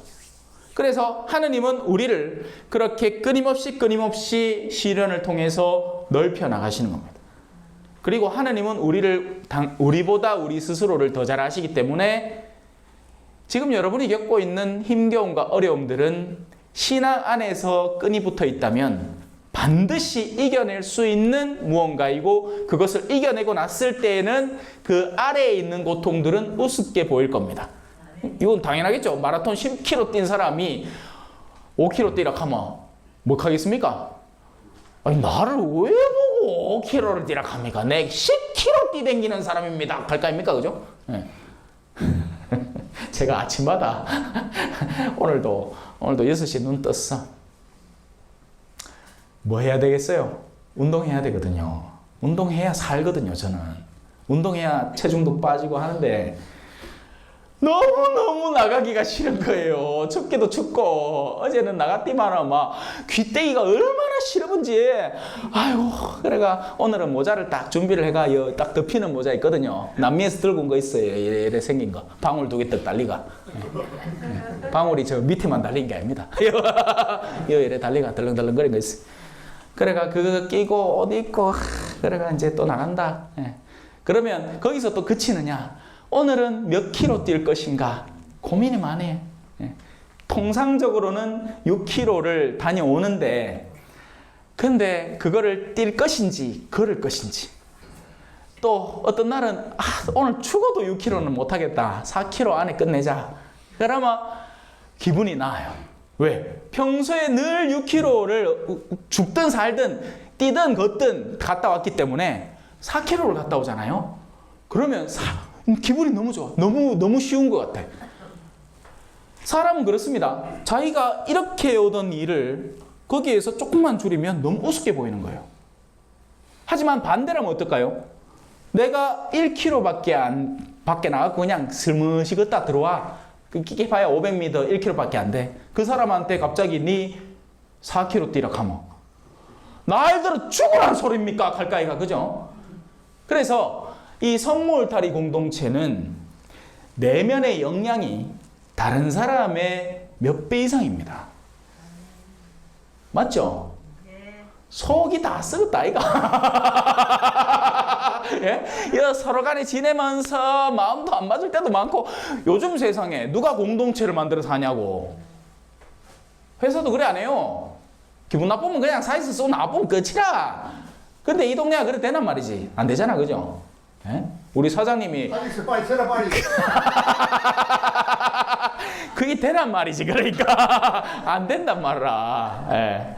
그래서 하느님은 우리를 그렇게 끊임없이 시련을 통해서 넓혀 나가시는 겁니다. 그리고 하느님은 우리보다 우리 스스로를 더 잘 아시기 때문에 지금 여러분이 겪고 있는 힘겨움과 어려움들은 신앙 안에서 끈이 붙어 있다면 반드시 이겨낼 수 있는 무언가이고 그것을 이겨내고 났을 때에는 그 아래에 있는 고통들은 우습게 보일 겁니다. 이건 당연하겠죠. 마라톤 10km 뛴 사람이 5km 뛰라 하면 뭐 하겠습니까? 아니 나를 왜 보고 5km를 뛰라 합니까? 내 10km 뛰댕기는 사람입니다. 갈까입니까? 그죠? 네. 제가 아침마다 오늘도 6시에 눈 떴어. 뭐 해야 되겠어요? 운동해야 되거든요. 운동해야 살거든요, 저는. 운동해야 체중도 빠지고 하는데 너무너무 나가기가 싫은 거예요. 춥기도 춥고 어제는 나갔더만 막 귀때기가 얼마나 싫은지 아이고 그래가 오늘은 모자를 딱 준비를 해가 딱 덮이는 모자 있거든요. 남미에서 들고 온 거 있어요. 이래 생긴 거. 방울 2개 떡 달리가. 방울이 저 밑에만 달린 게 아닙니다. 이래 달리가 덜렁덜렁거리는 거 있어요. 그래가 그거 끼고 옷 입고 그래가 이제 또 나간다. 그러면 거기서 또 그치느냐? 오늘은 몇 킬로 뛸 것인가 고민이 많아요. 통상적으로는 6km를 다녀오는데 근데 그거를 뛸 것인지 걸을 것인지 또 어떤 날은 오늘 죽어도 6km는 못하겠다. 4km 안에 끝내자. 그러면 기분이 나아요. 왜? 평소에 늘 6km를 죽든 살든 뛰든 걷든 갔다 왔기 때문에 4km를 갔다 오잖아요. 그러면 기분이 너무 좋아. 너무 쉬운 것 같아. 사람은 그렇습니다. 자기가 이렇게 오던 일을 거기에서 조금만 줄이면 너무 우습게 보이는 거예요. 하지만 반대라면 어떨까요? 내가 1km 밖에 나가고 그냥 슬무시 걷다 들어와. 끼게 봐야 500m 1km밖에 안 돼. 그 사람한테 갑자기 네 4km 뛰라 하면 나이들은 죽으란 소리입니까? 갈까이가 그죠? 그래서 이 성모울타리 공동체는 내면의 역량이 다른 사람의 몇 배 이상입니다. 맞죠? 속이 다 썩었다 아이가. 예? 이 서로 간에 지내면서 마음도 안 맞을 때도 많고 요즘 세상에 누가 공동체를 만들어 사냐고. 회사도 그래 안 해요. 기분 나쁘면 그냥 사이서 쏘 나쁘면 끝이라. 근데 이 동네가 그래 되란 말이지. 안 되잖아 그죠? 예? 우리 사장님이 빨리 써라 빨리. 그게 되란 말이지. 그러니까 안 된단 말이라. 예.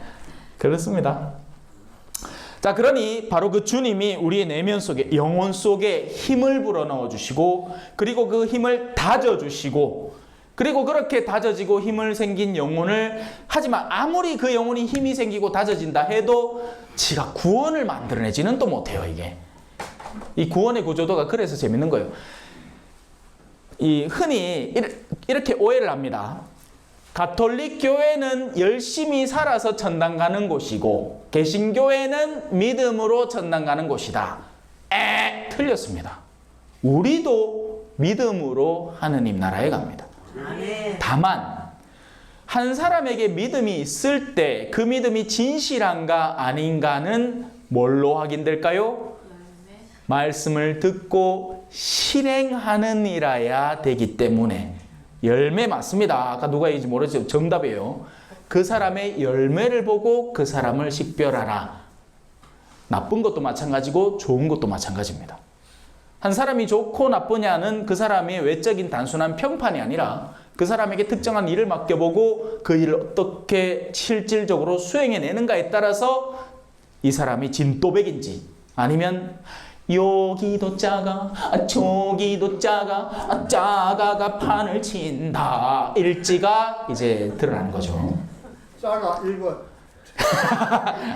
그렇습니다. 자, 그러니 바로 그 주님이 우리의 내면 속에, 영혼 속에 힘을 불어넣어 주시고, 그리고 그 힘을 다져 주시고, 그리고 그렇게 다져지고 힘을 생긴 영혼을, 하지만 아무리 그 영혼이 힘이 생기고 다져진다 해도 지가 구원을 만들어내지는 또 못해요. 이게 이 구원의 구조도가 그래서 재밌는 거예요. 이 흔히 이렇게 오해를 합니다. 가톨릭 교회는 열심히 살아서 천당 가는 곳이고 개신교회는 믿음으로 천당 가는 곳이다. 틀렸습니다. 우리도 믿음으로 하느님 나라에 갑니다. 다만 한 사람에게 믿음이 있을 때 그 믿음이 진실한가 아닌가는 뭘로 확인될까요? 말씀을 듣고 실행하는 이라야 되기 때문에 열매 맞습니다. 아까 누가 얘기인지 모르지만 정답이에요. 그 사람의 열매를 보고 그 사람을 식별하라. 나쁜 것도 마찬가지고 좋은 것도 마찬가지입니다. 한 사람이 좋고 나쁘냐는 그 사람의 외적인 단순한 평판이 아니라 그 사람에게 특정한 일을 맡겨보고 그 일을 어떻게 실질적으로 수행해내는가에 따라서 이 사람이 진또백인지 아니면 여기도 작아 저기도 작아 작아가 판을 친다 일지가 이제 드러나는 거죠. 작아 1번.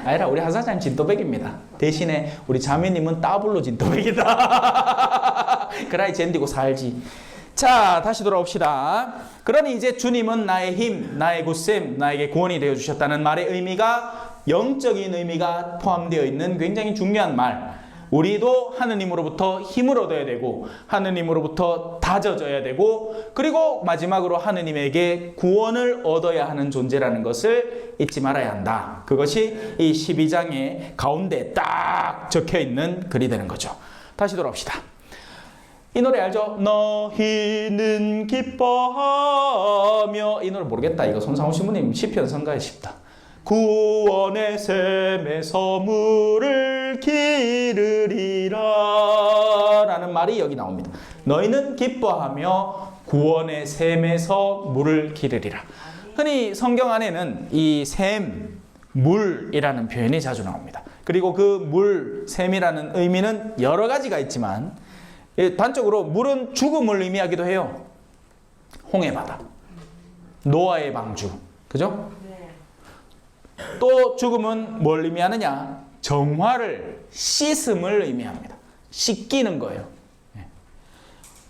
아니라 우리 하사장님 진또백입니다. 대신에 우리 자매님은 더블로 진또백이다. 그라이 젠디고 살지. 자, 다시 돌아옵시다. 그러니 이제 주님은 나의 힘, 나의 굳셈, 나에게 구원이 되어주셨다는 말의 의미가 영적인 의미가 포함되어 있는 굉장히 중요한 말. 우리도 하느님으로부터 힘을 얻어야 되고 하느님으로부터 다져져야 되고 그리고 마지막으로 하느님에게 구원을 얻어야 하는 존재라는 것을 잊지 말아야 한다. 그것이 이 12장의 가운데 딱 적혀있는 글이 되는 거죠. 다시 돌아옵시다. 이 노래 알죠? 너희는 기뻐하며 이 노래 모르겠다. 이거 손상호 신부님 시편 선가에 싶다. 구원의 샘에서 물을 기르리라 라는 말이 여기 나옵니다. 너희는 기뻐하며 구원의 샘에서 물을 기르리라. 흔히 성경 안에는 이 샘, 물이라는 표현이 자주 나옵니다. 그리고 그 물, 샘이라는 의미는 여러 가지가 있지만 단적으로 물은 죽음을 의미하기도 해요. 홍해 바다, 노아의 방주, 그죠? 또 죽음은 뭘 의미하느냐? 정화를, 씻음을 의미합니다. 씻기는 거예요.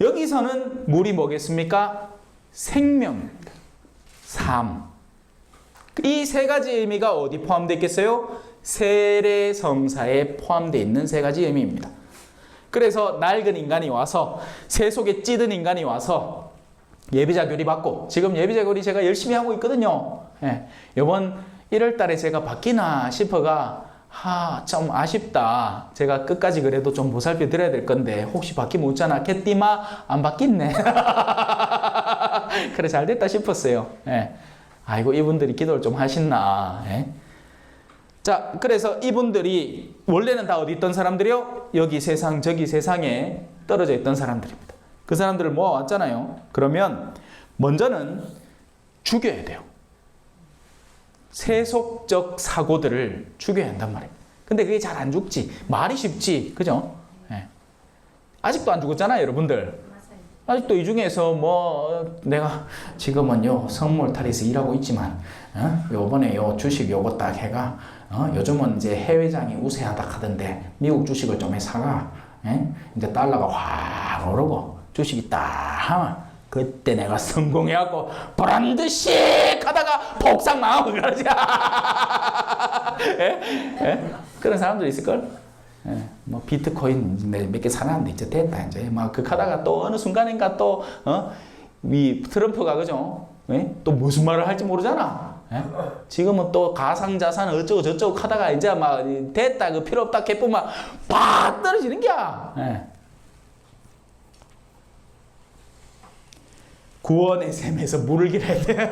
여기서는 물이 뭐겠습니까? 생명입니다. 삶. 이 세 가지 의미가 어디 포함되어 있겠어요? 세례성사에 포함되어 있는 세 가지 의미입니다. 그래서 낡은 인간이 와서 새 속에 찌든 인간이 와서 예비자 교리 받고 지금 예비자 교리 제가 열심히 하고 있거든요. 이번 1월 달에 제가 바뀌나 싶어가 좀 아쉽다. 제가 끝까지 그래도 좀 보살펴 드려야 될 건데 혹시 바뀌면 웃잖아. 개띠마 안 바뀌네. 그래 잘 됐다 싶었어요. 아이고 이분들이 기도를 좀 하셨나. 자, 그래서 이분들이 원래는 다 어디 있던 사람들이요? 여기 세상 저기 세상에 떨어져 있던 사람들입니다. 그 사람들을 모아왔잖아요. 그러면 먼저는 죽여야 돼요. 세속적 사고들을 죽여야 한단 말입니다. 근데 그게 잘 안 죽지. 말이 쉽지. 그죠? 아직도 안 죽었잖아요, 여러분들. 아직도 이 중에서 내가 지금은요 성몰탈에서 일하고 있지만 요번에 요 주식 요거 딱 해가 요즘은 이제 해외장이 우세하다 하던데 미국 주식을 좀 해사가 이제 달러가 확 오르고 주식이 딱 하면 그때 내가 성공해갖고 보란듯이 가다가 폭삭 망하고 그러지. 그런 사람들 있을걸? 비트코인 몇 개 사놨는데 이제 됐다. 이제 그 가다가 또 어느 순간인가 또 이 트럼프가 그죠? 또 무슨 말을 할지 모르잖아. 예? 지금은 또 가상자산 어쩌고 저쩌고 하다가 이제 막 됐다 그 필요 없다 개뿐만 팍 떨어지는 게야. 예. 구원의 샘에서 물을 길어야 돼.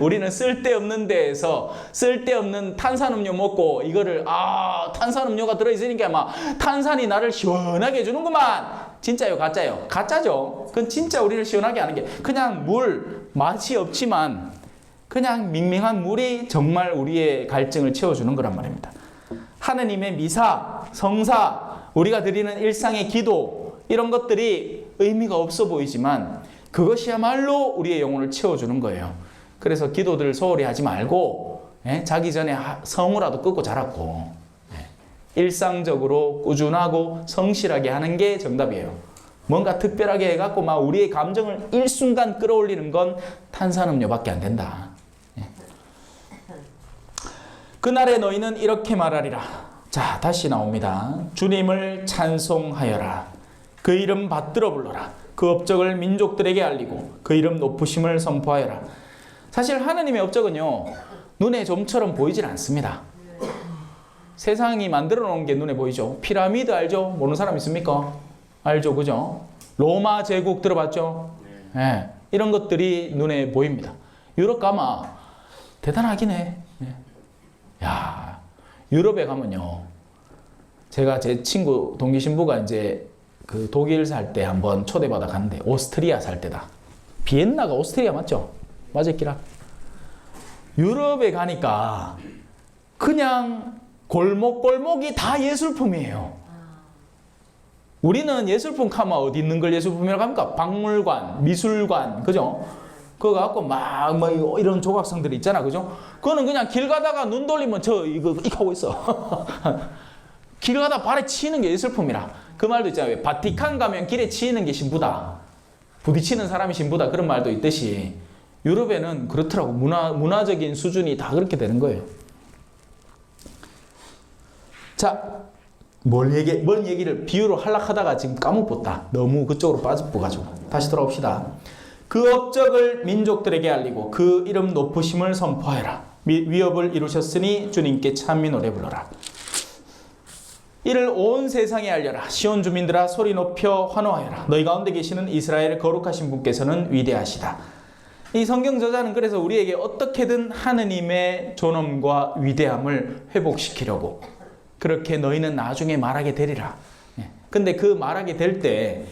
우리는 쓸데없는 데에서 쓸데없는 탄산음료 먹고 이거를 탄산음료가 들어있으니까 막 탄산이 나를 시원하게 해주는구만. 진짜요 가짜요? 가짜죠. 그건 진짜 우리를 시원하게 하는 게 그냥 물 맛이 없지만 그냥 밍밍한 물이 정말 우리의 갈증을 채워주는 거란 말입니다. 하느님의 미사, 성사, 우리가 드리는 일상의 기도 이런 것들이 의미가 없어 보이지만 그것이야말로 우리의 영혼을 채워주는 거예요. 그래서 기도들 소홀히 하지 말고 자기 전에 성우라도 끊고 자라고 일상적으로 꾸준하고 성실하게 하는 게 정답이에요. 뭔가 특별하게 해갖고 막 우리의 감정을 일순간 끌어올리는 건 탄산음료밖에 안 된다. 그날에 너희는 이렇게 말하리라. 자, 다시 나옵니다. 주님을 찬송하여라. 그 이름 받들어 불러라. 그 업적을 민족들에게 알리고 그 이름 높으심을 선포하여라. 사실 하느님의 업적은요 눈에 좀처럼 보이질 않습니다. 세상이 만들어 놓은 게 눈에 보이죠. 피라미드 알죠? 모르는 사람 있습니까? 알죠, 그죠? 로마 제국 들어봤죠? 네. 이런 것들이 눈에 보입니다. 유럽 가면 대단하긴 해. 야, 유럽에 가면요. 제가 제 친구 동기 신부가 이제 그 독일 살 때 한번 초대받아 갔는데 오스트리아 살 때다. 비엔나가 오스트리아 맞죠? 맞을기라. 유럽에 가니까 그냥 골목골목이 다 예술품이에요. 우리는 예술품 가면 어디 있는 걸 예술품이라고 합니까? 박물관, 미술관, 그죠? 그거 갖고 막 이런 조각상들이 있잖아, 그죠? 그거는 그냥 길 가다가 눈 돌리면 이거 하고 있어. 길 가다 발에 치이는 게 예술품이라. 그 말도 있잖아요. 바티칸 가면 길에 치이는 게 신부다. 부딪히는 사람이 신부다. 그런 말도 있듯이 유럽에는 그렇더라고. 문화적인 수준이 다 그렇게 되는 거예요. 자, 뭔 얘기를 비유로 하려고 하다가 지금 까먹었다. 너무 그쪽으로 빠져가지고. 다시 돌아옵시다. 그 업적을 민족들에게 알리고 그 이름 높으심을 선포하여라. 위업을 이루셨으니 주님께 찬미 노래 불러라. 이를 온 세상에 알려라. 시온 주민들아 소리 높여 환호하여라. 너희 가운데 계시는 이스라엘 거룩하신 분께서는 위대하시다. 이 성경 저자는 그래서 우리에게 어떻게든 하느님의 존엄과 위대함을 회복시키려고 그렇게 너희는 나중에 말하게 되리라. 근데 그 말하게 될 때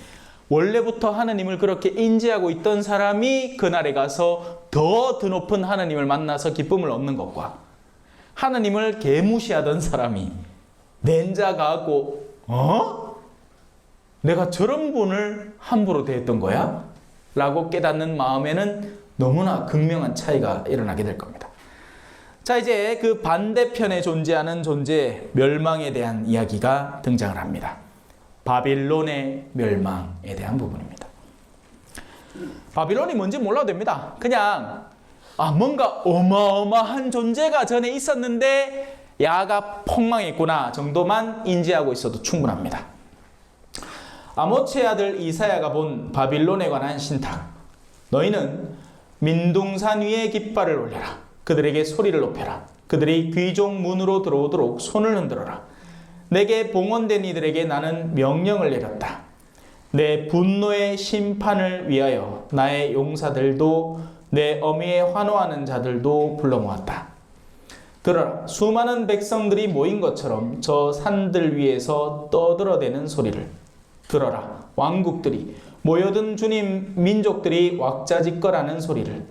원래부터 하느님을 그렇게 인지하고 있던 사람이 그날에 가서 더 드높은 하느님을 만나서 기쁨을 얻는 것과 하느님을 개무시하던 사람이 낸자 가고 내가 저런 분을 함부로 대했던 거야? 라고 깨닫는 마음에는 너무나 극명한 차이가 일어나게 될 겁니다. 자, 이제 그 반대편에 존재하는 존재 멸망에 대한 이야기가 등장을 합니다. 바빌론의 멸망에 대한 부분입니다. 바빌론이 뭔지 몰라도 됩니다. 그냥 뭔가 어마어마한 존재가 전에 있었는데 야가 폭망했구나 정도만 인지하고 있어도 충분합니다. 아모츠의 아들 이사야가 본 바빌론에 관한 신탁. 너희는 민둥산 위에 깃발을 올려라. 그들에게 소리를 높여라. 그들이 귀종 문으로 들어오도록 손을 흔들어라. 내게 봉헌된 이들에게 나는 명령을 내렸다. 내 분노의 심판을 위하여 나의 용사들도 내 어미에 환호하는 자들도 불러 모았다. 들어라. 수많은 백성들이 모인 것처럼 저 산들 위에서 떠들어대는 소리를 들어라. 왕국들이 모여든 주님 민족들이 왁자지껄하는 소리를.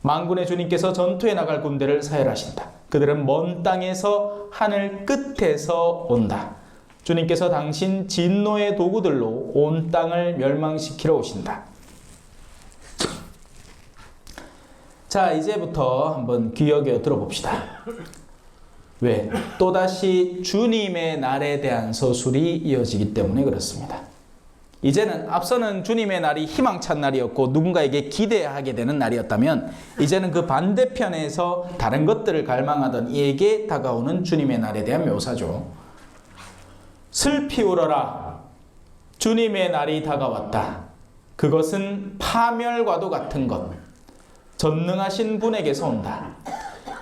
만군의 주님께서 전투에 나갈 군대를 사열하신다. 그들은 먼 땅에서 하늘 끝에서 온다. 주님께서 당신 진노의 도구들로 온 땅을 멸망시키러 오신다. 자, 이제부터 한번 귀 여겨 들어봅시다. 왜? 또다시 주님의 날에 대한 서술이 이어지기 때문에 그렇습니다. 이제는 앞서는 주님의 날이 희망찬 날이었고 누군가에게 기대하게 되는 날이었다면 이제는 그 반대편에서 다른 것들을 갈망하던 이에게 다가오는 주님의 날에 대한 묘사죠. 슬피 울어라. 주님의 날이 다가왔다. 그것은 파멸과도 같은 것. 전능하신 분에게서 온다.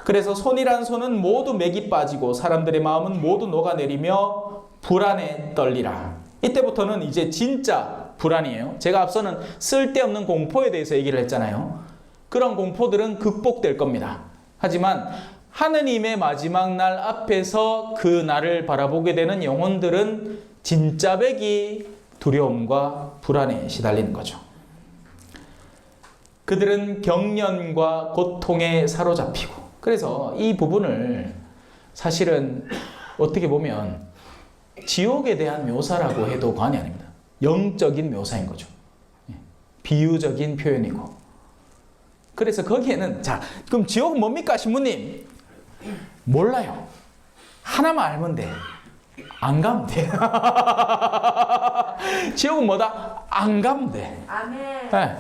그래서 손이란 손은 모두 맥이 빠지고 사람들의 마음은 모두 녹아내리며 불안에 떨리라. 이때부터는 이제 진짜 불안이에요. 제가 앞서는 쓸데없는 공포에 대해서 얘기를 했잖아요. 그런 공포들은 극복될 겁니다. 하지만 하느님의 마지막 날 앞에서 그 날을 바라보게 되는 영혼들은 진짜 백이 두려움과 불안에 시달리는 거죠. 그들은 경련과 고통에 사로잡히고, 그래서 이 부분을 사실은 어떻게 보면 지옥에 대한 묘사라고 해도 과언이 아닙니다. 영적인 묘사인 거죠. 비유적인 표현이고. 그래서 거기에는, 자, 그럼 지옥은 뭡니까, 신부님? 몰라요. 하나만 알면 돼. 안 가면 돼. 지옥은 뭐다? 안 가면 돼. 아멘. 네.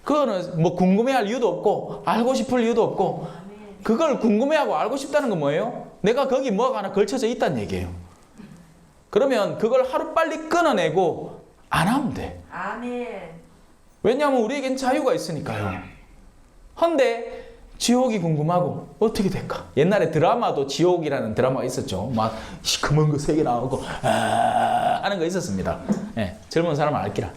그거는 뭐 궁금해할 이유도 없고 알고 싶을 이유도 없고, 그걸 궁금해하고 알고 싶다는 건 뭐예요? 내가 거기 뭐가 하나 걸쳐져 있다는 얘기예요. 그러면 그걸 하루빨리 끊어내고 안 하면 돼. 아멘. 왜냐하면 우리에겐 자유가 있으니까요. 헌데 지옥이 궁금하고 어떻게 될까? 옛날에 드라마도 지옥이라는 드라마가 있었죠. 막 시커먼 거 3개 나오고 하는 거 있었습니다. 네, 젊은 사람은 알기라.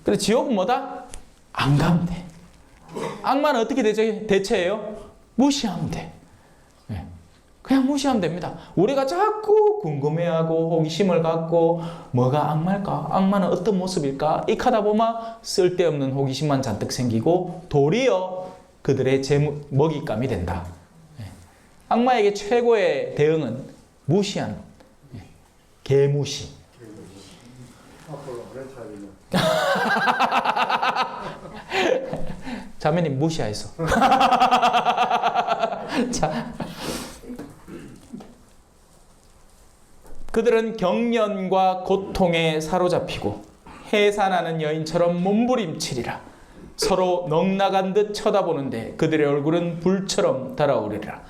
그래서 지옥은 뭐다? 안 가면 돼. 악마는 어떻게 대처해요? 무시하면 돼. 네, 그냥 무시하면 됩니다. 우리가 자꾸 궁금해하고 호기심을 갖고 뭐가 악마일까? 악마는 어떤 모습일까? 이 하다 보면 쓸데없는 호기심만 잔뜩 생기고 도리어 그들의 먹잇감이 된다. 네. 악마에게 최고의 대응은 무시하는 겁니다. 네. 개무시. 앞으로 그런 차이는. 자매님 무시하였어. 자, 그들은 경련과 고통에 사로잡히고 해산하는 여인처럼 몸부림치리라. 서로 넋나간 듯 쳐다보는데 그들의 얼굴은 불처럼 달아오르리라.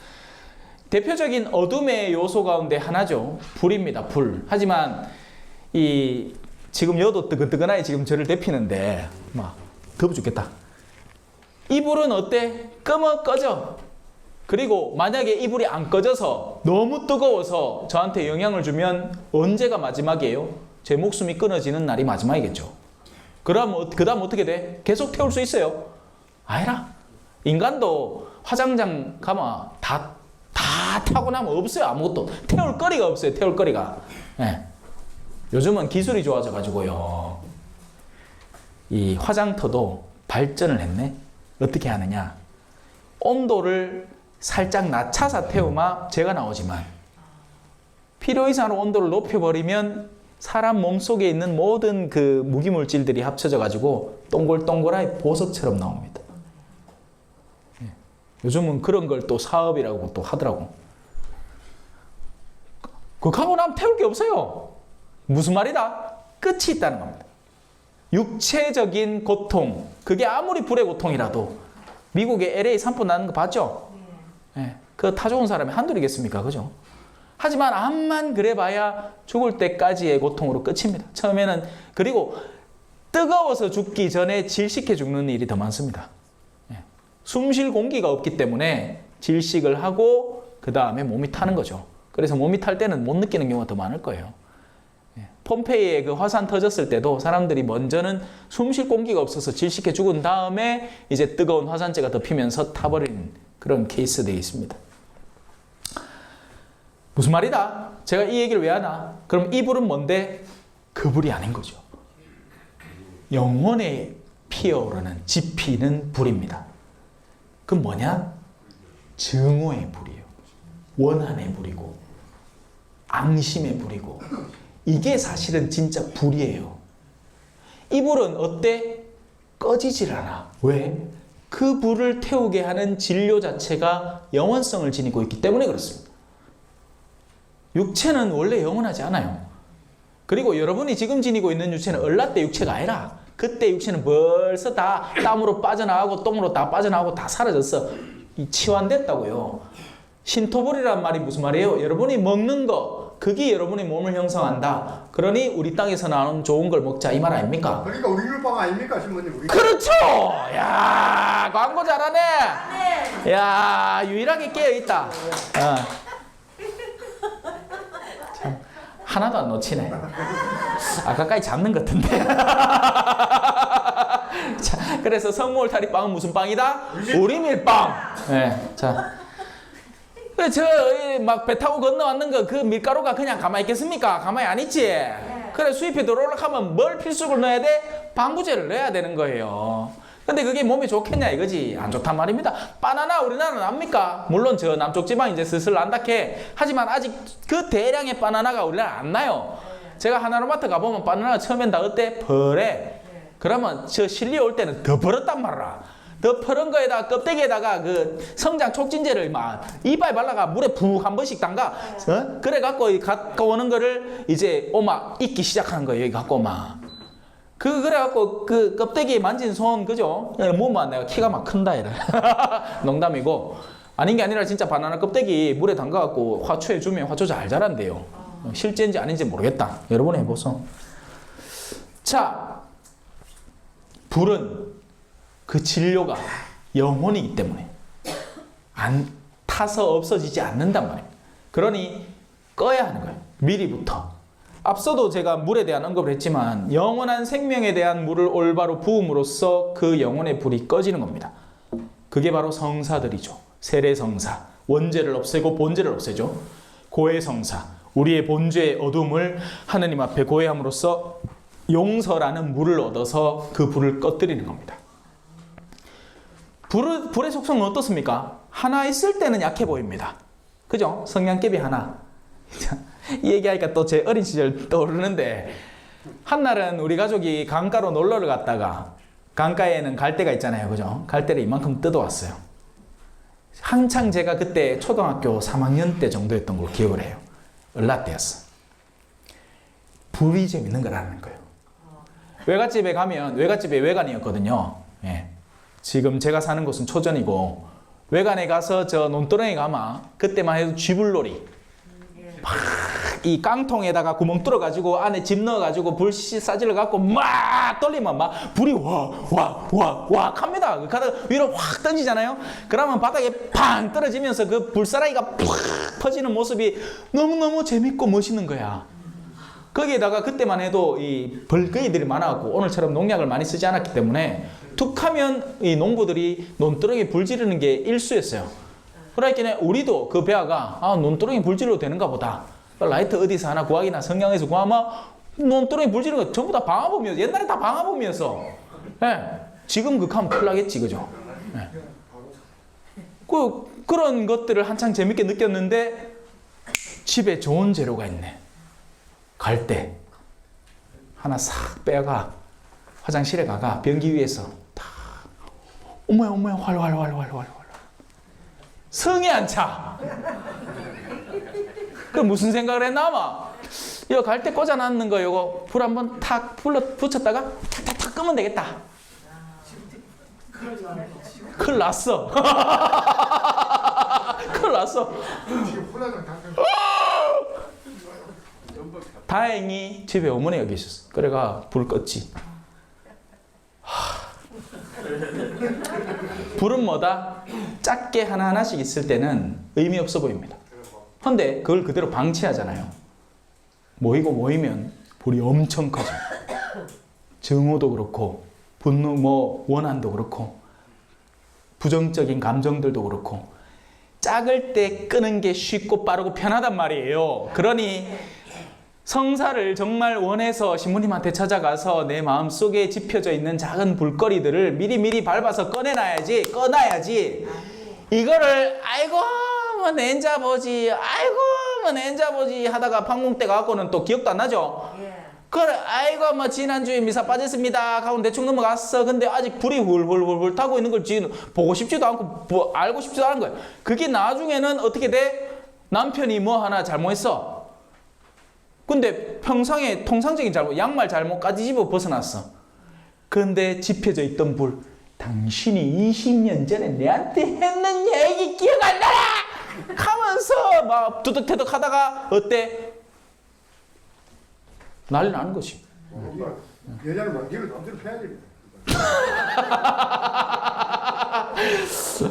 대표적인 어둠의 요소 가운데 하나죠. 불입니다. 불. 하지만 이 지금 여도 뜨끈뜨끈하게 지금 저를 데피는데 막 더워 죽겠다. 이 불은 어때? 꺼져. 그리고 만약에 이 불이 안 꺼져서 너무 뜨거워서 저한테 영향을 주면 언제가 마지막이에요? 제 목숨이 끊어지는 날이 마지막이겠죠. 그럼 그 다음 어떻게 돼? 계속 태울 수 있어요? 아니라 인간도 화장장 가면 다 타고 나면 없어요. 아무것도 태울 거리가 없어요. 태울 거리가. 네. 요즘은 기술이 좋아져 가지고요, 이 화장터도 발전을 했네. 어떻게 하느냐? 온도를 살짝 낮춰서 태우면 재가 나오지만 필요 이상으로 온도를 높여버리면 사람 몸속에 있는 모든 그 무기물질들이 합쳐져 가지고 동글동글하게 보석처럼 나옵니다. 요즘은 그런 걸 또 사업이라고 또 하더라고. 그거 하고 나면 태울 게 없어요. 무슨 말이다? 끝이 있다는 겁니다. 육체적인 고통, 그게 아무리 불의 고통이라도 미국에 LA 산불 나는 거 봤죠? 네. 그거 타 좋은 사람이 한둘이겠습니까? 그죠? 하지만 암만 그래봐야 죽을 때까지의 고통으로 끝입니다. 처음에는. 그리고 뜨거워서 죽기 전에 질식해 죽는 일이 더 많습니다. 숨 쉴 공기가 없기 때문에 질식을 하고 그 다음에 몸이 타는 거죠. 그래서 몸이 탈 때는 못 느끼는 경우가 더 많을 거예요. 폼페이에 그 화산 터졌을 때도 사람들이 먼저는 숨 쉴 공기가 없어서 질식해 죽은 다음에 이제 뜨거운 화산재가 덮이면서 타버리는 그런 케이스들이 있습니다. 무슨 말이다? 제가 이 얘기를 왜 하나? 그럼 이 불은 뭔데? 그 불이 아닌 거죠. 영혼에 피어오르는 지피는 불입니다. 그건 뭐냐? 증오의 불이에요. 원한의 불이고 앙심의 불이고, 이게 사실은 진짜 불이에요. 이 불은 어때? 꺼지질 않아. 왜? 그 불을 태우게 하는 진료 자체가 영원성을 지니고 있기 때문에 그렇습니다. 육체는 원래 영원하지 않아요. 그리고 여러분이 지금 지니고 있는 육체는 얼라때 육체가 아니라 그때 육체는 벌써 다 땀으로 빠져나가고 똥으로 다 빠져나가고 다 사라졌어. 치환됐다고요. 신토불이란 말이 무슨 말이에요? 여러분이 먹는 거, 그게 여러분의 몸을 형성한다. 그러니 우리 땅에서 나오는 좋은 걸 먹자 이 말 아닙니까? 그러니까 우리 율법 아닙니까 신부님? 우리 그렇죠. 야 광고 잘하네. 야 유일하게 깨어 있다. 참 하나도 안 놓치네. 아까까지 잡는 것 같은데. 자, 그래서 성모울타리 빵은 무슨 빵이다? 우리 밀빵. 네, 자. 막 배 타고 건너왔는 거 그 밀가루가 그냥 가만히 있겠습니까? 가만히 안 있지. 그래 수입해 들어오려고 하면 뭘 필수로 넣어야 돼? 방부제를 넣어야 되는 거예요. 근데 그게 몸에 좋겠냐 이거지. 안 좋단 말입니다. 바나나 우리나라는 압니까? 물론 저 남쪽 지방 이제 슬슬 난다케 하지만 아직 그 대량의 바나나가 우리나라 안 나요. 제가 하나로마트 가보면 바나나가 처음엔 다 어때? 벌에. 그러면 저 실리 올 때는 더 벌었단 말이야. 더 퍼른 거에다가 껍데기에다가 그 성장 촉진제를 막 이빨 발라가 물에 푹 한 번씩 담가. 그래 갖고 갖고 오는 거를 이제 오마 익기 시작하는 거예요. 여기 갖고 오마. 그래 갖고 그 껍데기 만진 손 그죠? 뭐만 내가 키가 막 큰다 이래. 농담이고 아닌 게 아니라 진짜 바나나 껍데기 물에 담가 갖고 화초에 주면 화초 잘 자란대요. 실제인지 아닌지 모르겠다. 여러분 해보소. 자, 불은 그 진료가 영혼이기 때문에 안 타서 없어지지 않는단 말입니다. 그러니 꺼야 하는 거예요. 미리부터. 앞서도 제가 물에 대한 언급을 했지만 영원한 생명에 대한 물을 올바로 부음으로써 그 영혼의 불이 꺼지는 겁니다. 그게 바로 성사들이죠. 세례성사, 원죄를 없애고 본죄를 없애죠. 고해성사, 우리의 본죄의 어둠을 하느님 앞에 고해함으로써 용서라는 물을 얻어서 그 불을 꺼뜨리는 겁니다. 불의 속성은 어떻습니까? 하나 있을 때는 약해 보입니다. 그죠? 성냥개비 하나. 이 얘기하니까 또 제 어린 시절 떠오르는데 한날은 우리 가족이 강가로 놀러를 갔다가 강가에는 갈대가 있잖아요. 그죠? 갈대를 이만큼 뜯어왔어요. 한창 제가 그때 초등학교 3학년 때 정도였던 걸 기억을 해요. 을라때였어. 불이 재밌는 거라는 거예요. 외갓집에 가면 외갓집에 외관이었거든요. 예. 지금 제가 사는 곳은 초전이고 외관에 가서 저 논두렁에 가면 그때만 해도 쥐불놀이 막 이 깡통에다가 구멍 뚫어가지고 안에 집 넣어가지고 불 싸질러 갖고 막 돌리면 막 불이 와 합니다. 가다가 위로 확 던지잖아요. 그러면 바닥에 팡 떨어지면서 그 불사라이가 팍 퍼지는 모습이 너무너무 재밌고 멋있는 거야. 거기에다가 그때만 해도 이 벌거이들이 많아갖고 오늘처럼 농약을 많이 쓰지 않았기 때문에 툭 하면 이 농부들이 논두렁에 불 지르는 게 일수였어요. 그러니까 우리도 그 배아가 논두렁에 불 지르도 되는가 보다. 라이터 어디서 하나 구하기나 성냥에서 구하면 논두렁에 불 지르는 거 전부 다 방화범이었어. 옛날에 다 방화범이었어. 예. 지금 극하면 큰일 나겠지. 그죠? 예. 그런 것들을 한창 재밌게 느꼈는데 집에 좋은 재료가 있네. 갈대 하나 싹 빼가 화장실에 가가 변기 위에서 다 어머야 활 성에 안 차. 그 무슨 생각을 했나 아마 이거 갈대 꽂아놨는 거 이거 불 한번 탁 붙였다가 탁 끄면 되겠다. 큰일 났어. 큰일 났어. 다행히 집에 어머니가 계셨어. 그래가 불 껐지. 불은 뭐다? 작게 하나하나씩 있을 때는 의미 없어 보입니다. 그런데 그걸 그대로 방치하잖아요. 모이면 불이 엄청 커져. 증오도 그렇고 분노 원한도 그렇고 부정적인 감정들도 그렇고 작을 때 끄는 게 쉽고 빠르고 편하단 말이에요. 그러니 성사를 정말 원해서 신부님한테 찾아가서 내 마음속에 지펴져 있는 작은 불거리들을 미리 밟아서 꺼놔야지. 이거를 아이고 뭐 낸자 보지 하다가 방문 때 갖고는 또 기억도 안 나죠? 그래 아이고 뭐 지난주에 미사 빠졌습니다 하고 대충 넘어갔어. 근데 아직 불이 훌훌 타고 있는 걸 지금 보고 싶지도 않고 뭐 알고 싶지도 않은 거예요. 그게 나중에는 어떻게 돼? 남편이 뭐 하나 잘못했어. 근데 평상에 통상적인 잘못, 양말 잘못까지 집어 벗어났어. 그런데 지펴져 있던 불, 당신이 20년 전에 내한테 했는 얘기 기억 안 나라! 하면서 막 두둑태둑 하다가 어때? 난리 나는 것이. 여자는 만기를 마음대로 해야 됩니다.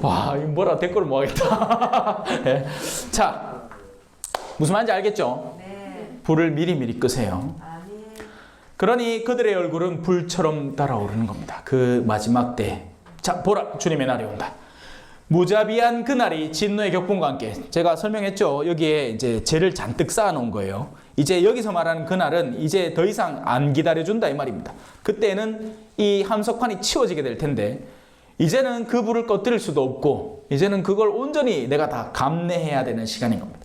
와, 이거 뭐라 댓글 못 하겠다. 네. 자, 무슨 말인지 알겠죠? 네. 불을 미리미리 끄세요. 아멘. 그러니 그들의 얼굴은 불처럼 달아오르는 겁니다. 그 마지막 때. 자, 보라, 주님의 날이 온다. 무자비한 그날이 진노의 격분과 함께. 제가 설명했죠. 여기에 이제 죄를 잔뜩 쌓아놓은 거예요. 이제 여기서 말하는 그날은 이제 더 이상 안 기다려준다 이 말입니다. 그때는 이 함석판이 치워지게 될 텐데 이제는 그 불을 꺼뜨릴 수도 없고 이제는 그걸 온전히 내가 다 감내해야 되는 시간인 겁니다.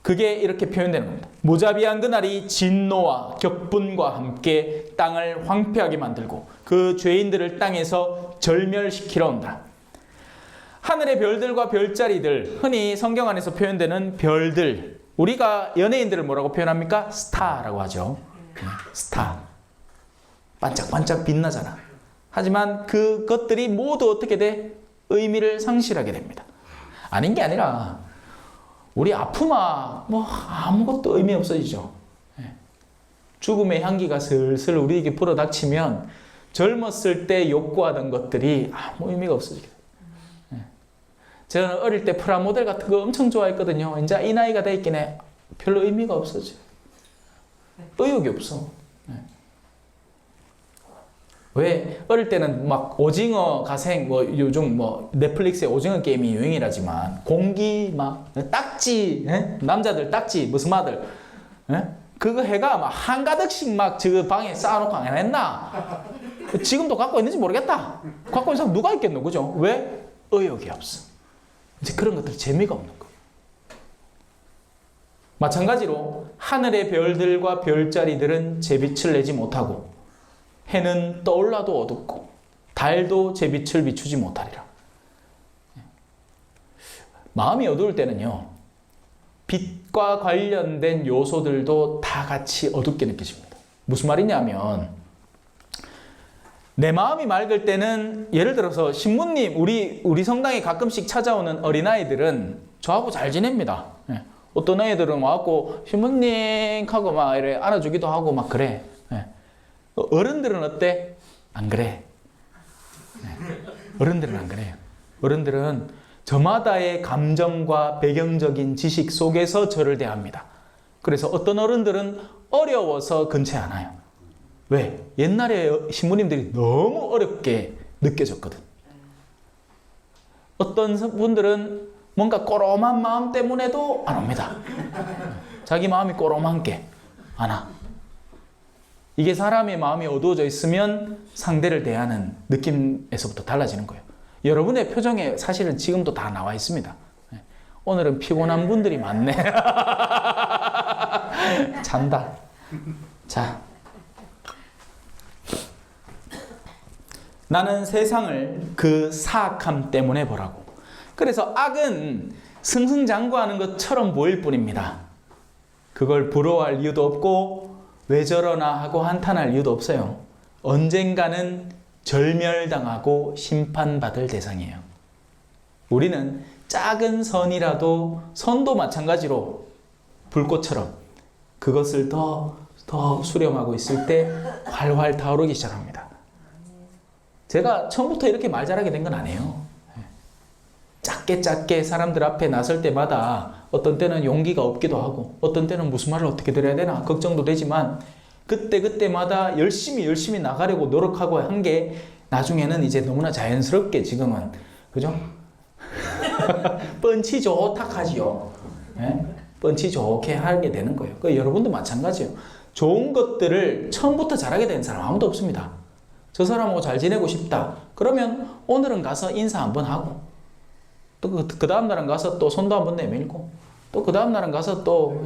그게 이렇게 표현되는 겁니다. 무자비한 그날이 진노와 격분과 함께 땅을 황폐하게 만들고 그 죄인들을 땅에서 절멸시키러 온다. 하늘의 별들과 별자리들, 흔히 성경 안에서 표현되는 별들, 우리가 연예인들을 뭐라고 표현합니까? 스타라고 하죠. 스타. 반짝반짝 빛나잖아. 하지만 그것들이 모두 어떻게 돼? 의미를 상실하게 됩니다. 아닌 게 아니라 우리 아프마 뭐 아무것도 의미 없어지죠. 죽음의 향기가 슬슬 우리에게 불어닥치면 젊었을 때 욕구하던 것들이 아무 의미가 없어지게 돼요. 저는 어릴 때 프라모델 같은 거 엄청 좋아했거든요. 이제 이 나이가 되있기에 별로 의미가 없어져. 의욕이 없어. 왜? 어릴 때는 막 오징어 가생, 뭐 요즘 뭐 넷플릭스에 오징어 게임이 유행이라지만 공기 막 딱지, 남자들 딱지 무슨 마들, 그거 해가 막 한가득씩 막 저 방에 쌓아놓고 안 했나? 지금도 갖고 있는지 모르겠다. 갖고 있는 사람 누가 있겠노, 그죠? 왜? 의욕이 없어. 이제 그런 것들이 재미가 없는 거예요. 마찬가지로 하늘의 별들과 별자리들은 제 빛을 내지 못하고 해는 떠올라도 어둡고 달도 제 빛을 비추지 못하리라. 마음이 어두울 때는요, 빛과 관련된 요소들도 다 같이 어둡게 느껴집니다. 무슨 말이냐면 내 마음이 맑을 때는 예를 들어서 신부님, 우리 성당에 가끔씩 찾아오는 어린아이들은 저하고 잘 지냅니다. 어떤 애들은 와갖고 신부님 하고 막 이래 안아주기도 하고 막 그래. 어른들은 어때? 안 그래. 어른들은 안 그래요. 어른들은 저마다의 감정과 배경적인 지식 속에서 저를 대합니다. 그래서 어떤 어른들은 어려워서 근처에 안 와요. 왜? 옛날에 신부님들이 너무 어렵게 느껴졌거든. 어떤 분들은 뭔가 꼬롬한 마음 때문에도 안 옵니다. 자기 마음이 꼬롬한 게 안 와. 이게 사람의 마음이 어두워져 있으면 상대를 대하는 느낌에서부터 달라지는 거예요. 여러분의 표정에 사실은 지금도 다 나와 있습니다. 오늘은 피곤한 분들이 많네. 잔다. 자. 나는 세상을 그 사악함 때문에 보라고. 그래서 악은 승승장구하는 것처럼 보일 뿐입니다. 그걸 부러워할 이유도 없고 왜 저러나 하고 한탄할 이유도 없어요. 언젠가는 절멸당하고 심판받을 대상이에요. 우리는 작은 선이라도 선도 마찬가지로 불꽃처럼 그것을 더 수렴하고 있을 때 활활 타오르기 시작합니다. 제가 처음부터 이렇게 말 잘하게 된 건 아니에요. 작게 사람들 앞에 나설 때마다 어떤 때는 용기가 없기도 하고 어떤 때는 무슨 말을 어떻게 드려야 되나 걱정도 되지만 그때마다 열심히 나가려고 노력하고 한 게 나중에는 이제 너무나 자연스럽게 지금은 그죠? 뻔치 좋탁하지요. 뻔치 좋게 하게 되는 거예요. 여러분도 마찬가지예요. 좋은 것들을 처음부터 잘하게 되는 사람 아무도 없습니다. 저 사람하고 잘 지내고 싶다. 그러면 오늘은 가서 인사 한번 하고 또 그 다음 날은 가서 또 손도 한번 내밀고 또 그 다음 날은 가서 또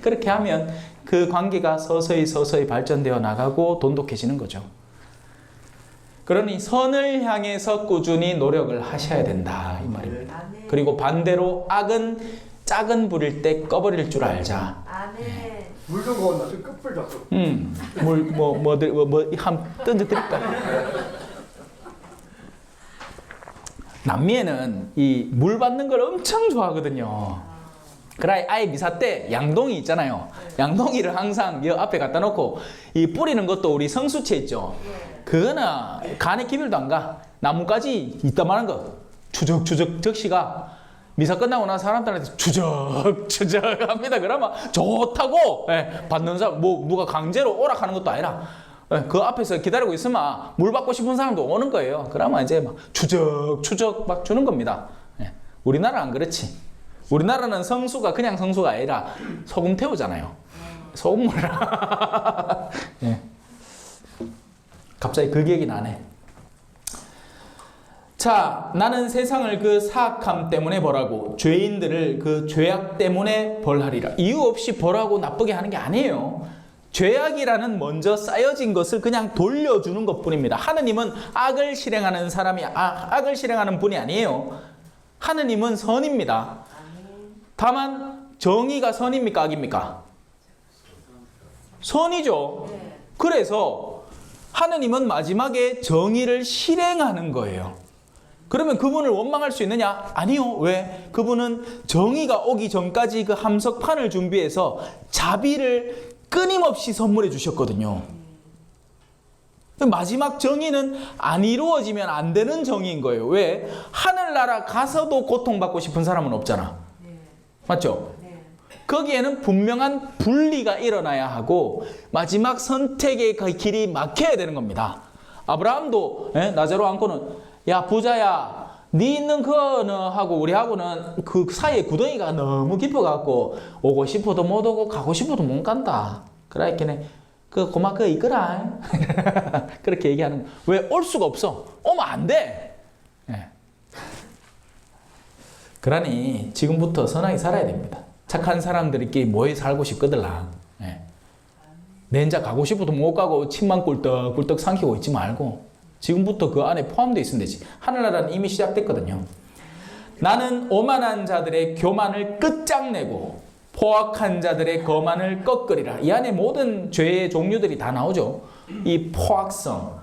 그렇게 하면 그 관계가 서서히 발전되어 나가고 돈독해지는 거죠. 그러니 선을 향해서 꾸준히 노력을 하셔야 된다 이 말입니다. 아멘. 그리고 반대로 악은 작은 불일 때 꺼버릴 줄 알자. 아멘. 물도 거나서 끝을 잡고. 한 던져드릴까? 남미에는 이 물 받는 걸 엄청 좋아하거든요. 그래 아예 미사 때 양동이 있잖아요. 양동이를 항상 여 앞에 갖다 놓고 이 뿌리는 것도 우리 성수채 있죠. 그거는 간에 기별도 안 가. 나뭇가지 이따만한 거 추적추적 적시가 미사 끝나고 난 사람들한테 추적추적 합니다. 그러면 좋다고 받는 사람 뭐 누가 강제로 오락하는 것도 아니라 그 앞에서 기다리고 있으면 물 받고 싶은 사람도 오는 거예요. 그러면 이제 막 추적추적 막 주는 겁니다. 우리나라는 안 그렇지. 우리나라는 성수가 그냥 성수가 아니라 소금 태우잖아요. 소금물을. 예. 갑자기 그 기억이 나네. 자, 나는 세상을 그 사악함 때문에 벌하고 죄인들을 그 죄악 때문에 벌하리라. 이유 없이 벌하고 나쁘게 하는 게 아니에요. 죄악이라는 먼저 쌓여진 것을 그냥 돌려주는 것뿐입니다. 하느님은 악을 실행하는 사람이 악을 실행하는 분이 아니에요. 하느님은 선입니다. 다만 정의가 선입니까 악입니까? 선이죠. 그래서 하느님은 마지막에 정의를 실행하는 거예요. 그러면 그분을 원망할 수 있느냐? 아니요. 왜? 그분은 정의가 오기 전까지 그 함석판을 준비해서 자비를 끊임없이 선물해 주셨거든요. 마지막 정의는 안 이루어지면 안 되는 정의인 거예요. 왜? 하늘나라 가서도 고통받고 싶은 사람은 없잖아. 맞죠? 거기에는 분명한 분리가 일어나야 하고 마지막 선택의 그 길이 막혀야 되는 겁니다. 아브라함도 나자로 안고는 야 부자야 네 있는 거는 하고 우리하고는 그 사이에 구덩이가 너무 깊어갖고 오고 싶어도 못 오고 가고 싶어도 못 간다. 그러니까 그 고마 그 이거라. 그렇게 얘기하는 거. 왜? 올 수가 없어. 오면 안 돼. 그러니 지금부터 선하게 살아야 됩니다. 착한 사람들끼리 모여 살고 싶거들라. 내 혼자 가고 싶어도 못 가고 침만 꿀떡꿀떡 삼키고 있지 말고 지금부터 그 안에 포함되어 있으면 되지. 하늘나라는 이미 시작됐거든요. 나는 오만한 자들의 교만을 끝장내고 포악한 자들의 거만을 꺾으리라. 이 안에 모든 죄의 종류들이 다 나오죠. 이 포악성,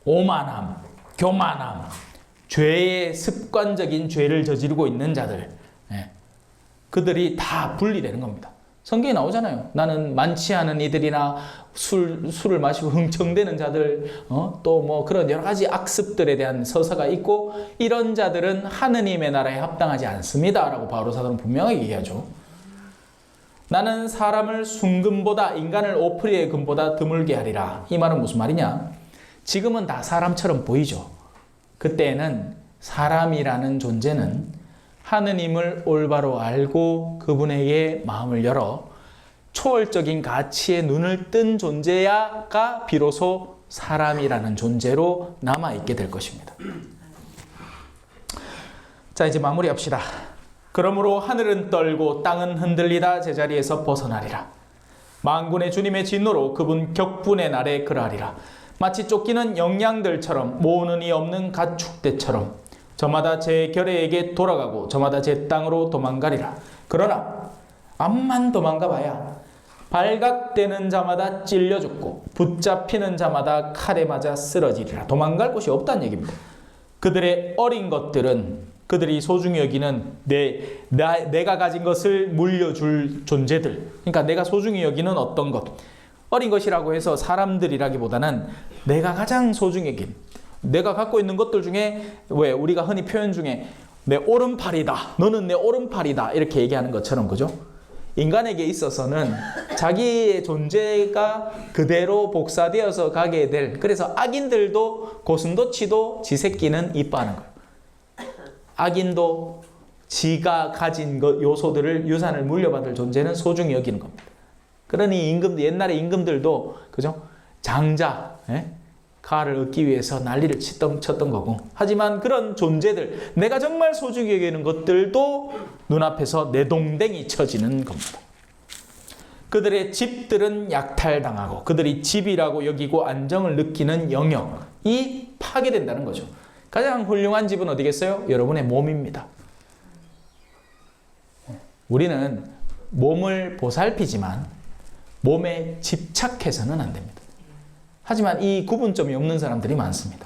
오만함, 교만함, 죄의 습관적인 죄를 저지르고 있는 자들, 그들이 다 분리되는 겁니다. 성경에 나오잖아요. 나는 많지 않은 이들이나 술을 마시고 흥청대는 자들, 또 뭐 그런 여러 가지 악습들에 대한 서사가 있고 이런 자들은 하느님의 나라에 합당하지 않습니다라고 바울로 사도는 분명하게 얘기하죠. 나는 사람을 순금보다 인간을 오프리의 금보다 드물게 하리라. 이 말은 무슨 말이냐? 지금은 다 사람처럼 보이죠. 그때는 사람이라는 존재는 하느님을 올바로 알고 그분에게 마음을 열어 초월적인 가치에 눈을 뜬 존재야가 비로소 사람이라는 존재로 남아있게 될 것입니다. 자, 이제 마무리합시다. 그러므로 하늘은 떨고 땅은 흔들리다 제자리에서 벗어나리라. 만군의 주님의 진노로 그분 격분의 날에 그러하리라. 마치 쫓기는 영양들처럼 모으는 이 없는 가축대처럼 저마다 제 결의에게 돌아가고 저마다 제 땅으로 도망가리라. 그러나 암만 도망가봐야 발각되는 자마다 찔려 죽고 붙잡히는 자마다 칼에 맞아 쓰러지리라. 도망갈 곳이 없다는 얘기입니다. 그들의 어린 것들은 그들이 소중히 여기는 내가 가진 것을 물려줄 존재들. 그러니까 내가 소중히 여기는 어떤 것. 어린 것이라고 해서 사람들이라기보다는 내가 가장 소중히 여긴 내가 갖고 있는 것들 중에 왜 우리가 흔히 표현 중에 내 오른팔이다. 너는 내 오른팔이다. 이렇게 얘기하는 것처럼 그죠? 인간에게 있어서는 자기의 존재가 그대로 복사되어서 가게 될 그래서 악인들도 고슴도치도 지 새끼는 이뻐하는 거예요. 악인도 지가 가진 요소들을 유산을 물려받을 존재는 소중히 여기는 겁니다. 그러니 옛날에 임금들도 그죠? 장자, 가를 얻기 위해서 난리를 쳤던 거고. 하지만 그런 존재들, 내가 정말 소중히 여기는 것들도 눈앞에서 내동댕이 쳐지는 겁니다. 그들의 집들은 약탈당하고 그들이 집이라고 여기고 안정을 느끼는 영역이 파괴된다는 거죠. 가장 훌륭한 집은 어디겠어요? 여러분의 몸입니다. 우리는 몸을 보살피지만 몸에 집착해서는 안 됩니다. 하지만 이 구분점이 없는 사람들이 많습니다.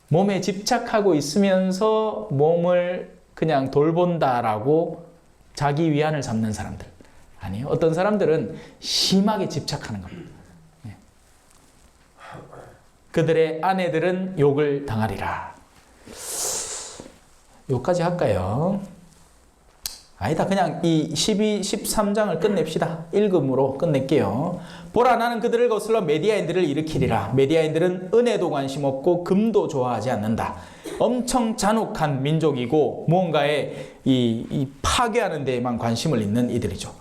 몸에 집착하고 있으면서 몸을 그냥 돌본다라고 자기 위안을 삼는 사람들. 아니요. 어떤 사람들은 심하게 집착하는 겁니다. 예. 그들의 아내들은 욕을 당하리라. 여기까지 할까요? 아니다. 그냥 이 13장을 끝냅시다. 1금으로 끝낼게요. 보라, 나는 그들을 거슬러 메디아인들을 일으키리라. 메디아인들은 은혜도 관심 없고 금도 좋아하지 않는다. 엄청 잔혹한 민족이고 무언가에 이 파괴하는 데에만 관심을 있는 이들이죠.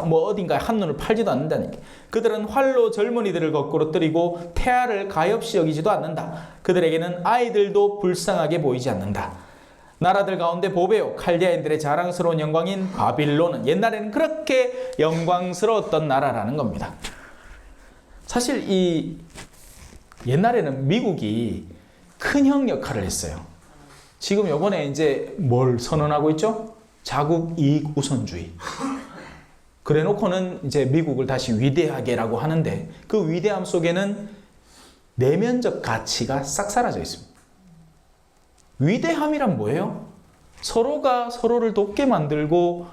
뭐 어딘가에 한눈을 팔지도 않는다니까. 그들은 활로 젊은이들을 거꾸로 때리고 태아를 가엾이 여기지도 않는다. 그들에게는 아이들도 불쌍하게 보이지 않는다. 나라들 가운데 보배요, 칼디아인들의 자랑스러운 영광인 바빌론은 옛날에는 그렇게 영광스러웠던 나라라는 겁니다. 사실 이 옛날에는 미국이 큰형 역할을 했어요. 지금 요번에 이제 뭘 선언하고 있죠? 자국 이익 우선주의. 그래 놓고는 이제 미국을 다시 위대하게라고 하는데 그 위대함 속에는 내면적 가치가 싹 사라져 있습니다. 위대함이란 뭐예요? 서로가 서로를 돕게 만들고,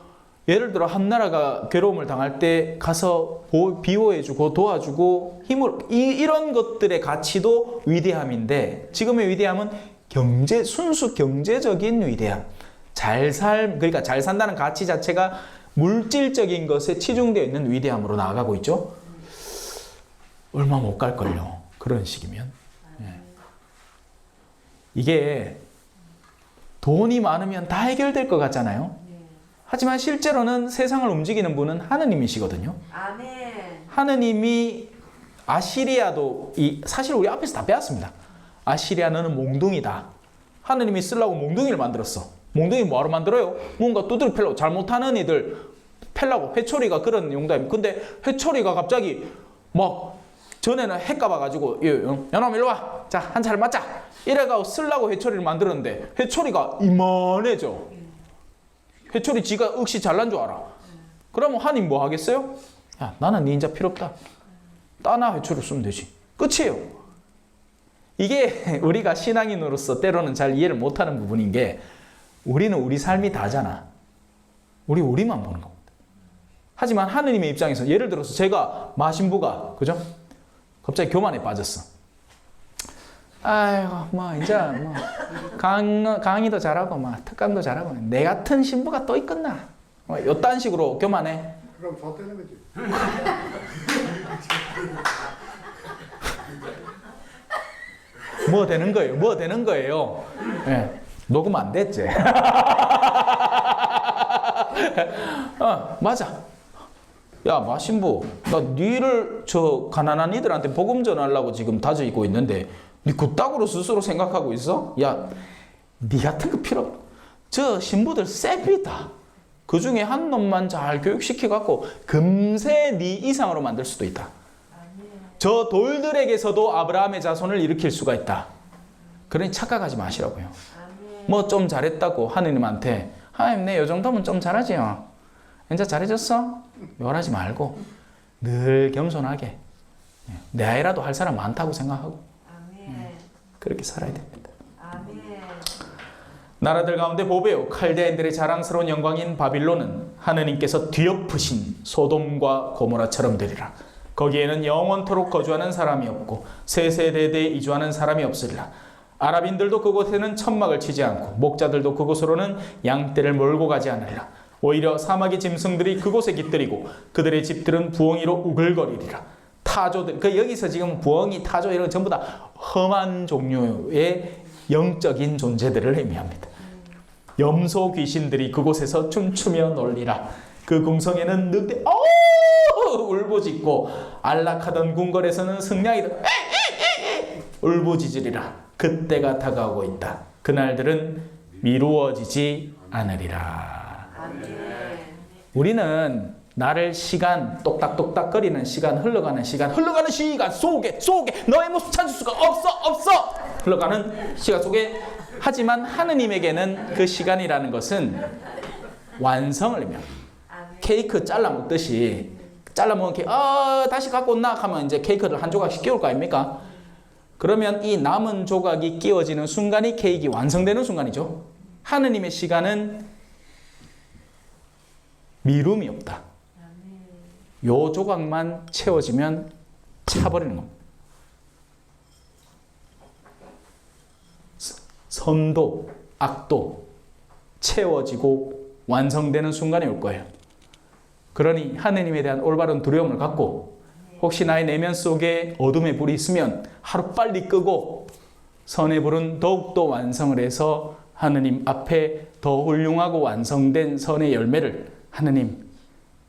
예를 들어 한 나라가 괴로움을 당할 때 가서 비호해주고 도와주고 이런 것들의 가치도 위대함인데, 지금의 위대함은 순수 경제적인 위대함. 그러니까 잘 산다는 가치 자체가 물질적인 것에 치중되어 있는 위대함으로 나아가고 있죠. 얼마 못 갈걸요. 그런 식이면. 예. 이게 돈이 많으면 다 해결될 것 같잖아요. 하지만 실제로는 세상을 움직이는 분은 하느님이시거든요. 아멘. 하느님이 아시리아도 사실 우리 앞에서 다 배웠습니다. 아시리아 너는 몽둥이다. 하느님이 쓰려고 몽둥이를 만들었어. 몽둥이 뭐하러 만들어요? 뭔가 두드려 패려고, 잘못하는 이들 패려고. 회초리가 그런 용도입니다. 근데 회초리가 갑자기 막 전에는 해 까봐가지고 연놈 일로 와. 자, 한 차를 맞자. 이래가고 쓰려고 회초리를 만들었는데 회초리가 이만해져. 회초리 지가 억시 잘난 줄 알아. 그러면 하나님 뭐 하겠어요? 야, 나는 네 인자 필요 없다. 따나 회초리 쓰면 되지. 끝이에요. 이게 우리가 신앙인으로서 때로는 잘 이해를 못하는 부분인 게, 우리는 우리 삶이 다잖아. 우리만 보는 겁니다. 하지만 하느님의 입장에서, 예를 들어서 제가 마신부가 그죠? 갑자기 교만에 빠졌어. 아이고 이제 강의도 잘하고 특강도 잘하고 내 같은 신부가 또 있겠나? 요딴 식으로 교만해. 그럼 좋다는 거지. 뭐 되는 거예요? 네. 녹음 안 됐지? 맞아. 야, 마신부, 나 니를 저 가난한 이들한테 복음 전하려고 지금 다지고 있는데 니 그따구로 스스로 생각하고 있어? 야, 니 같은 거 필요 없어. 저 신부들 셉이다. 그 중에 한 놈만 잘 교육시켜갖고 금세 니 이상으로 만들 수도 있다. 저 돌들에게서도 아브라함의 자손을 일으킬 수가 있다. 그러니 착각하지 마시라고요. 뭐 좀 잘했다고 하느님한테, 하나님 내 요 정도면 좀 잘하지요. 이제 잘해졌어? 요하지 말고 늘 겸손하게 내 아이라도 할 사람 많다고 생각하고 그렇게 살아야 됩니다. 나라들 가운데 보배요, 칼데인들의 자랑스러운 영광인 바빌론은 하느님께서 뒤엎으신 소돔과 고모라처럼 되리라. 거기에는 영원토록 거주하는 사람이 없고 세세대대에 이주하는 사람이 없으리라. 아랍인들도 그곳에는 천막을 치지 않고 목자들도 그곳으로는 양떼를 몰고 가지 않으리라. 오히려 사마귀 짐승들이 그곳에 깃들이고 그들의 집들은 부엉이로 우글거리리라. 타조들, 여기서 지금 부엉이, 타조 이런 전부 다 험한 종류의 영적인 존재들을 의미합니다. 염소 귀신들이 그곳에서 춤추며 놀리라. 그 궁성에는 늑대 울부짖고 안락하던 궁궐에서는 승냥이들 울부짖으리라. 그때가 다가오고 있다. 그날들은 미루어지지 않으리라. 우리는 나를 시간 똑딱똑딱거리는 시간, 흘러가는 시간 속에 너의 모습 찾을 수가 없어 흘러가는 시간 속에, 하지만 하느님에게는 그 시간이라는 것은 완성을 의미합니다. 케이크 잘라 먹듯이 잘라 먹은 케이크 다시 갖고 온나 하면 이제 케이크를 한 조각씩 끼울 거 아닙니까? 그러면 이 남은 조각이 끼워지는 순간이 케이크가 완성되는 순간이죠. 하느님의 시간은 미룸이 없다. 요 조각만 채워지면 차버리는 겁니다. 선도, 악도 채워지고 완성되는 순간이 올 거예요. 그러니 하느님에 대한 올바른 두려움을 갖고 혹시 나의 내면 속에 어둠의 불이 있으면 하루빨리 끄고 선의 불은 더욱더 완성을 해서 하느님 앞에 더 훌륭하고 완성된 선의 열매를 하느님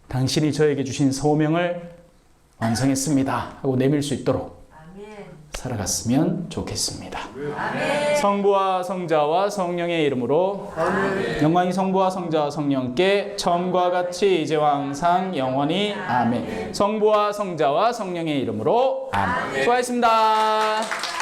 당신이 저에게 주신 소명을 완성했습니다 하고 내밀 수 있도록 살아갔으면 좋겠습니다. 성부와 성자와 성령의 이름으로 영광이 성부와 성자와 성령께 처음과 같이 이제와 항상 영원히 아멘. 성부와 성자와 성령의 이름으로 아멘. 수고하셨습니다.